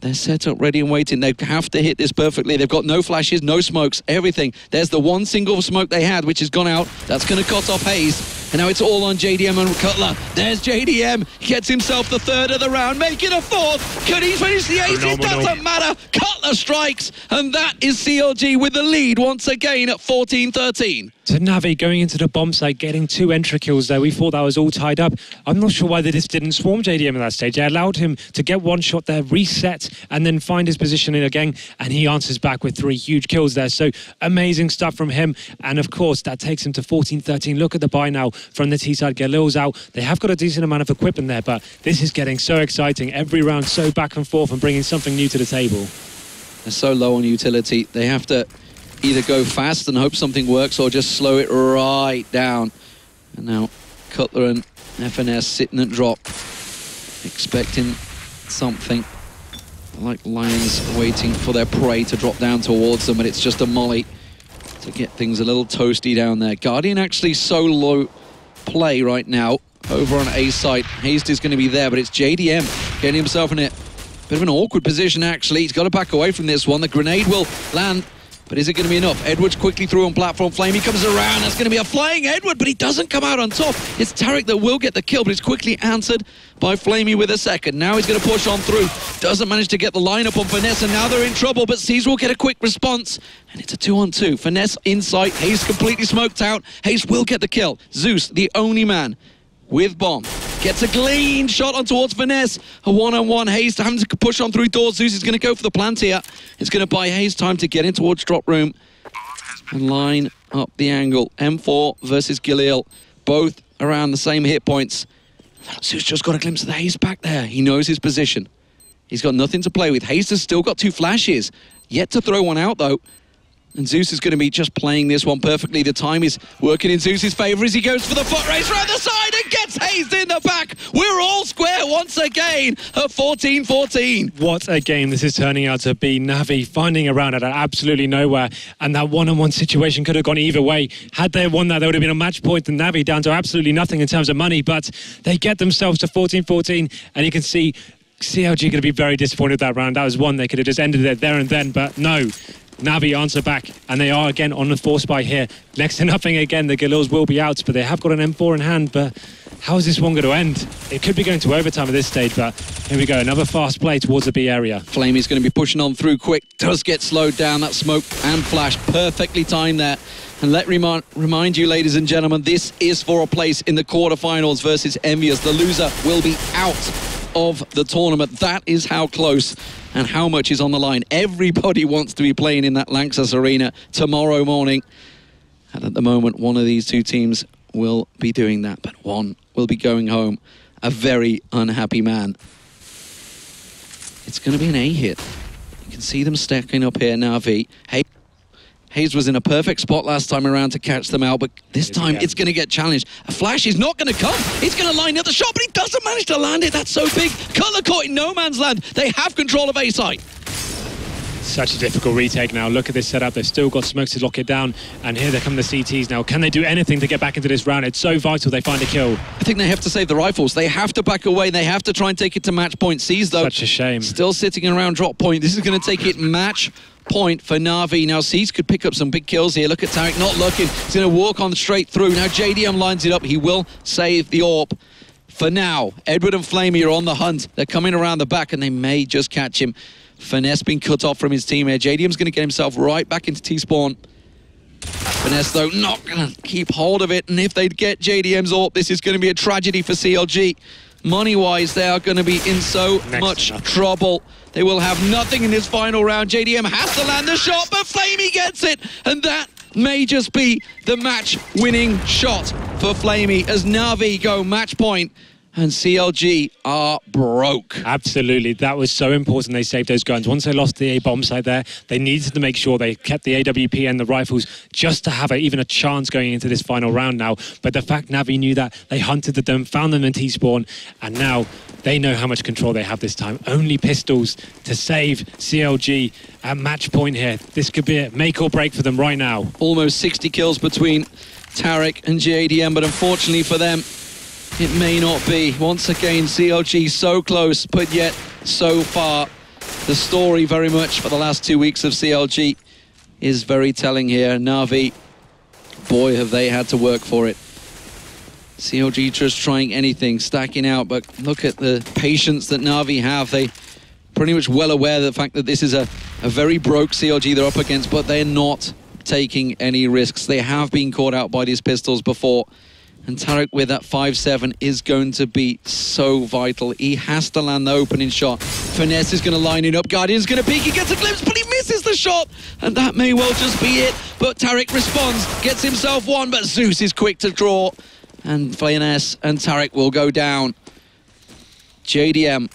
S11: They're set up, ready and waiting. They have to hit this perfectly. They've got no flashes, no smokes, everything. There's the one single smoke they had, which has gone out. That's going to cut off Haze. And now it's all on JDM and Cutler. There's JDM. He gets himself the 3rd of the round, making a 4th. Could he finish the ace? It doesn't matter. Cutler strikes. And that is CLG with the lead once again at 14-13.
S12: So NaVi going into the bomb site, getting 2 entry kills there. We thought that was all tied up. I'm not sure why they just didn't swarm JDM at that stage. They allowed him to get 1 shot there, reset, and then find his position in again. And he answers back with 3 huge kills there. So amazing stuff from him. And of course, that takes him to 14-13. Look at the buy now from the T side. Galil's out. They have got a decent amount of equipment there, but this is getting so exciting. Every round so back and forth and bringing something new to the table.
S11: They're so low on utility. They have to either go fast and hope something works or just slow it right down. And now Cutler and FNS sitting at drop, expecting something like lions waiting for their prey to drop down towards them, and it's just a molly to get things a little toasty down there. Guardian actually solo play right now over on A site. Haste is going to be there, but it's JDM getting himself in a bit of an awkward position actually. He's got to back away from this one. The grenade will land, but is it going to be enough? Edward's quickly through on platform. Flamey comes around. That's going to be a flying Edward, but he doesn't come out on top. It's Tarek that will get the kill, but it's quickly answered by Flamey with a second. Now he's going to push on through. Doesn't manage to get the lineup on Finesse, and now they're in trouble, but Caesar will get a quick response. And it's a 2-on-2. Finesse inside. Hayes completely smoked out. Hayes will get the kill. Zeus, the only man with bomb, gets a clean shot on towards Finesse. A 1-on-1. Hayes having to push on through doors. Zeus is going to go for the plant here. It's going to buy Hayes time to get in towards drop room and line up the angle. M4 versus Galil, both around the same hit points. Zeus just got a glimpse of the Hayes back there. He knows his position. He's got nothing to play with. Hayes has still got 2 flashes. Yet to throw one out though. And Zeus is going to be just playing this one perfectly. The time is working in Zeus's favor as he goes for the foot race around the side and gets Hayes in the back. We're all square once again at 14-14.
S12: What a game this is turning out to be. NaVi finding a round out of absolutely nowhere. And that 1-on-1 situation could have gone either way. Had they won that, there would have been a match point and NaVi down to absolutely nothing in terms of money. But they get themselves to 14-14. And you can see CLG going to be very disappointed with that round. That was one they could have just ended it there and then. But no. NaVi answer back, and they are again on the force buy here. Next to nothing again, the Galils will be out, but they have got an M4 in hand. But how is this one going to end? It could be going to overtime at this stage, but here we go. Another fast play towards the B area.
S11: Flamey's going to be pushing on through quick. Does get slowed down. That smoke and flash perfectly timed there. And let remind you, ladies and gentlemen, this is for a place in the quarterfinals versus Envious. The loser will be out of the tournament. That is how close and how much is on the line. Everybody wants to be playing in that Lanxess Arena tomorrow morning. And at the moment, one of these 2 teams will be doing that, but one will be going home. A very unhappy man. It's going to be an A hit. You can see them stacking up here now, V. Hayes was in a perfect spot last time around to catch them out, but this time it's going to get challenged. A flash is not going to come. He's going to line up the shot, but he doesn't manage to land it. That's so big. Cutler caught in no man's land. They have control of A site.
S12: Such a difficult retake now. Look at this setup. They've still got smokes to lock it down. And here they come the CTs now. Can they do anything to get back into this round? It's so vital they find a kill.
S11: I think they have to save the rifles. They have to back away. They have to try and take it to match point. Sees, though,
S12: such a shame.
S11: Still sitting around drop point. This is going to take it match point for Na'Vi. Now, Seas could pick up some big kills here. Look at Tarek not looking. He's going to walk on straight through. Now, JDM lines it up. He will save the AWP. For now, Edward and Flamey are on the hunt. They're coming around the back, and they may just catch him. Finesse being cut off from his team here. JDM's going to get himself right back into T-spawn. Finesse, though, not going to keep hold of it. And if they get JDM's AWP, this is going to be a tragedy for CLG. Money-wise, they are going to be in so much trouble. They will have nothing in this final round. JDM has to land the shot, but Flamey gets it. And that may just be the match-winning shot for Flamey as Na'Vi go match point. And CLG are broke.
S12: Absolutely. That was so important they saved those guns. Once they lost the A-bomb site there, they needed to make sure they kept the AWP and the rifles just to have even a chance going into this final round now. But the fact Na'Vi knew that, they hunted them, found them in T-spawn, and now they know how much control they have this time. Only pistols to save CLG at match point here. This could be a make or break for them right now.
S11: Almost 60 kills between Tarek and JDM, but unfortunately for them, it may not be. Once again, CLG so close, but yet so far. The story very much for the last 2 weeks of CLG is very telling here. Na'Vi, boy, have they had to work for it. CLG just trying anything, stacking out, but look at the patience that Na'Vi have. They pretty much well aware of the fact that this is a very broke CLG they're up against, but they're not taking any risks. They have been caught out by these pistols before. And Tarek with that 5-7 is going to be so vital. He has to land the opening shot. Finesse is going to line it up. Guardian's going to peek. He gets a glimpse, but he misses the shot. And that may well just be it. But Tarek responds, gets himself one, but Zeus is quick to draw. And Finesse and Tarek will go down. JDM,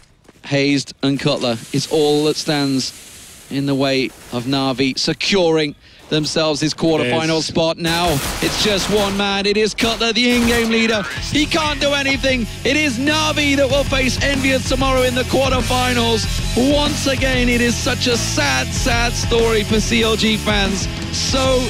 S11: Hazed and Cutler is all that stands in the way of Na'Vi securing themselves his quarterfinal spot. Now it's just one man. It is Cutler, the in-game leader. He can't do anything. It is Na'Vi that will face Envious tomorrow in the quarterfinals. Once again, it is such a sad, sad story for CLG fans. So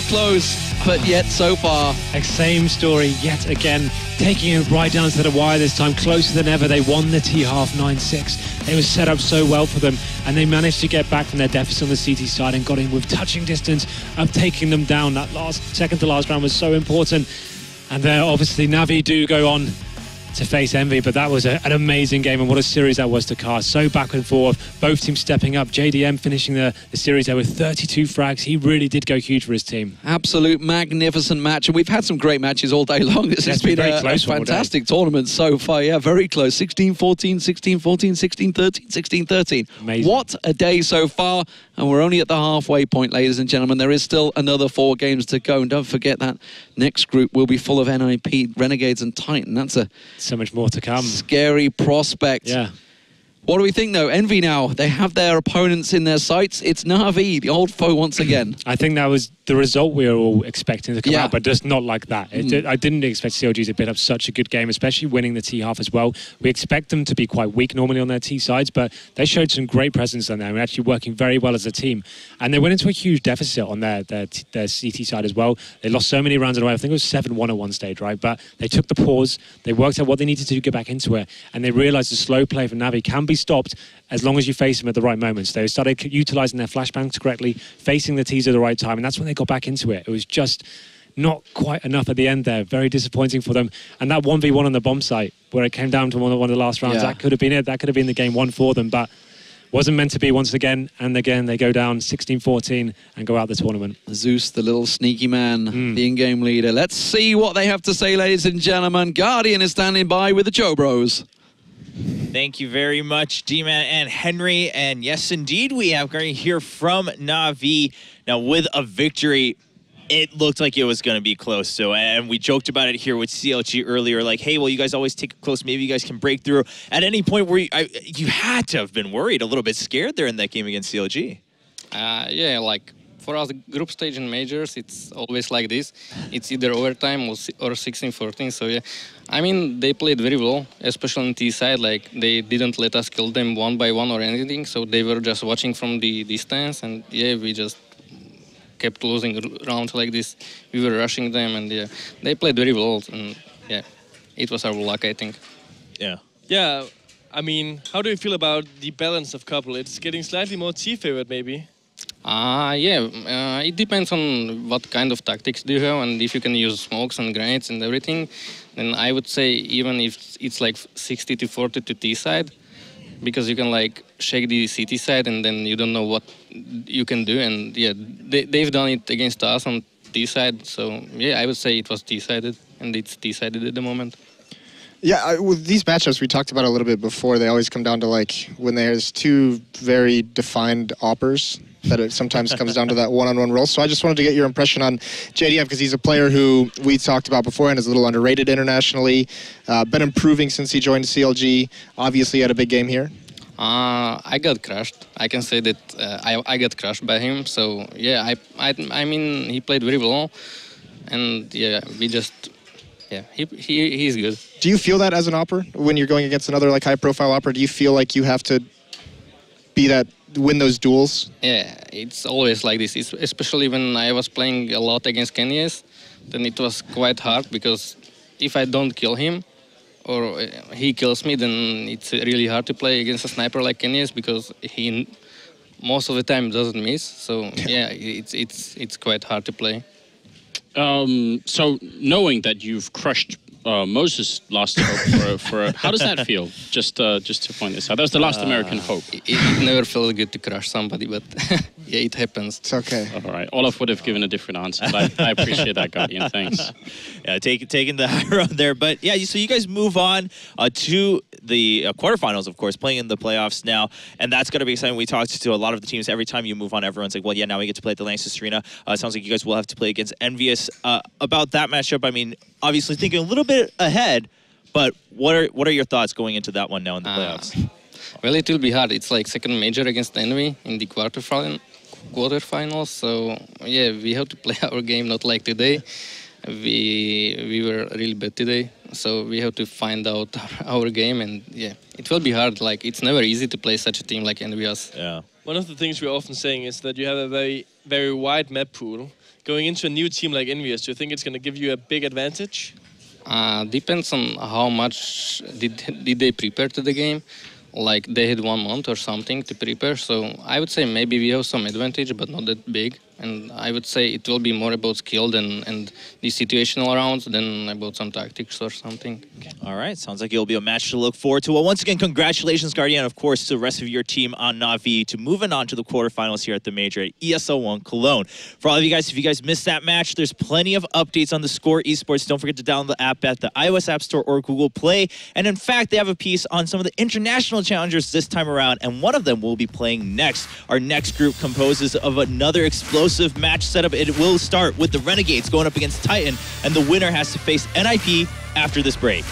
S11: close, but yet so far.
S12: Same story yet again, taking it right down to the wire this time, closer than ever. They won the T-half 9-6. It was set up so well for them, and they managed to get back from their deficit on the CT side and got in with touching distance of taking them down. That second to last round was so important. And there, obviously, Na'Vi do go on to face Envy, but that was an amazing game, and what a series that was to cast. So back and forth, both teams stepping up. JDM finishing the series there with 32 frags. He really did go huge for his team.
S11: Absolute magnificent match, and we've had some great matches all day long. This has been a fantastic tournament so far. Yeah, very close. 16-14, 16-14, 16-13, 16-13.
S12: Amazing.
S11: What a day so far, and we're only at the halfway point, ladies and gentlemen. There is still another 4 games to go, and don't forget that next group will be full of NIP, Renegades and Titan. That's a
S12: so much more to come.
S11: Scary prospect.
S12: Yeah.
S11: What do we think, though? Envy now, they have their opponents in their sights. It's Na'Vi, the old foe once again.
S12: I think that was the result we were all expecting to come out, but just not like that. I didn't expect CLG to put up such a good game, especially winning the T-half as well. We expect them to be quite weak normally on their T sides, but they showed some great presence on there. We're actually working very well as a team. And they went into a huge deficit on their CT side as well. They lost so many rounds in a row. I think it was 7-1 at one stage, right? But they took the pause. They worked out what they needed to do to get back into it. And they realized the slow play for Na'Vi can be stopped as long as you face them at the right moments. They started utilizing their flashbangs correctly, facing the T's at the right time, and that's when they got back into it. It was just not quite enough at the end there. Very disappointing for them. And that 1v1 on the bomb site, where it came down to one of the last rounds, that could have been it. That could have been the game 1 for them, but wasn't meant to be once again. And again, they go down 16-14 and go out the tournament.
S11: Zeus, the little sneaky man, the in-game leader. Let's see what they have to say, ladies and gentlemen. Guardian is standing by with the Joe Bros.
S9: Thank you very much, D-Man and Henry. And yes, indeed, we have going to hear from Na'Vi. Now, with a victory, it looked like it was going to be close. So, and we joked about it here with CLG earlier, like, hey, well, you guys always take it close. Maybe you guys can break through. At any point where you had to have been worried, a little bit scared there in that game against CLG.
S13: Yeah, like For us, group stage in majors, it's always like this. It's either overtime or 16-14. So yeah, I mean, they played very well, especially on T side. Like, they didn't let us kill them one by one or anything. So they were just watching from the distance, and yeah, we just kept losing rounds like this. We were rushing them, and yeah, they played very well. And yeah, it was our luck, I think.
S9: Yeah.
S7: Yeah. I mean, how do you feel about the balance of couple? It's getting slightly more T-favored, maybe.
S13: Yeah, it depends on what kind of tactics do you have, and if you can use smokes and grenades and everything, then I would say even if it's like 60-40 to T side, because you can like shake the CT side and then you don't know what you can do, and yeah, they've done it against us on T side, so yeah, I would say it was T-sided, and it's T-sided at the moment.
S6: Yeah, with these matchups we talked about a little bit before, they always come down to like when there's two very defined oppers, that it sometimes comes down to that one-on-one role. So I just wanted to get your impression on JDF, because he's a player who we talked about before and is a little underrated internationally, been improving since he joined CLG, obviously had a big game here.
S13: I got crushed. I can say that I got crushed by him. So yeah, I mean, he played very well, and yeah, we just... Yeah, he's good.
S6: Do you feel that as an opper when you're going against another like high-profile opper? Do you feel like you have to win those duels?
S13: Yeah, it's always like this. It's especially when I was playing a lot against Kenyes, then it was quite hard, because if I don't kill him or he kills me, then it's really hard to play against a sniper like Kenyes, because he most of the time doesn't miss. So yeah, it's quite hard to play.
S10: So knowing that you've crushed Moses' last hope for how does that feel? Just to point this out, that was the last American hope.
S13: It never felt good to crush somebody, but yeah, it happens.
S6: It's okay.
S10: All right, Olaf would have given a different answer, but I appreciate that, Guardian. Thanks.
S9: Yeah, taking the high road there, but yeah, so you guys move on to the quarterfinals, of course, playing in the playoffs now, and that's going to be exciting. We talked to a lot of the teams. Every time you move on, everyone's like, well, yeah, now we get to play at the Lanxess Arena. It sounds like you guys will have to play against Envious. About that matchup, I mean, obviously thinking a little bit ahead, but what are your thoughts going into that one now in the playoffs?
S13: Well, it will be hard. It's like second major against Envy in the quarterfinals, so yeah, we have to play our game, not like today. We were really bad today, so we have to find out our game, and yeah, it will be hard. Like, it's never easy to play such a team like Envious.
S9: Yeah.
S7: One of the things we're often saying is that you have a very, very wide map pool. Going into a new team like Envious, do you think it's going to give you a big advantage?
S13: Depends on how much did they prepare to the game. Like, they had 1 month or something to prepare, so I would say maybe we have some advantage, but not that big. And I would say it will be more about skill and the situational rounds than about some tactics or something.
S9: Okay. All right, sounds like it'll be a match to look forward to. Well, once again, congratulations, Guardian, of course, to the rest of your team on NaVi to moving on to the quarterfinals here at the major at ESL One Cologne. For all of you guys, if you guys missed that match, there's plenty of updates on theScore eSports. Don't forget to download the app at the iOS App Store or Google Play. And in fact, they have a piece on some of the international challengers this time around, and one of them will be playing next. Our next group composes of another explosive match setup. It will start with the Renegades going up against Titan, and the winner has to face NIP after this break.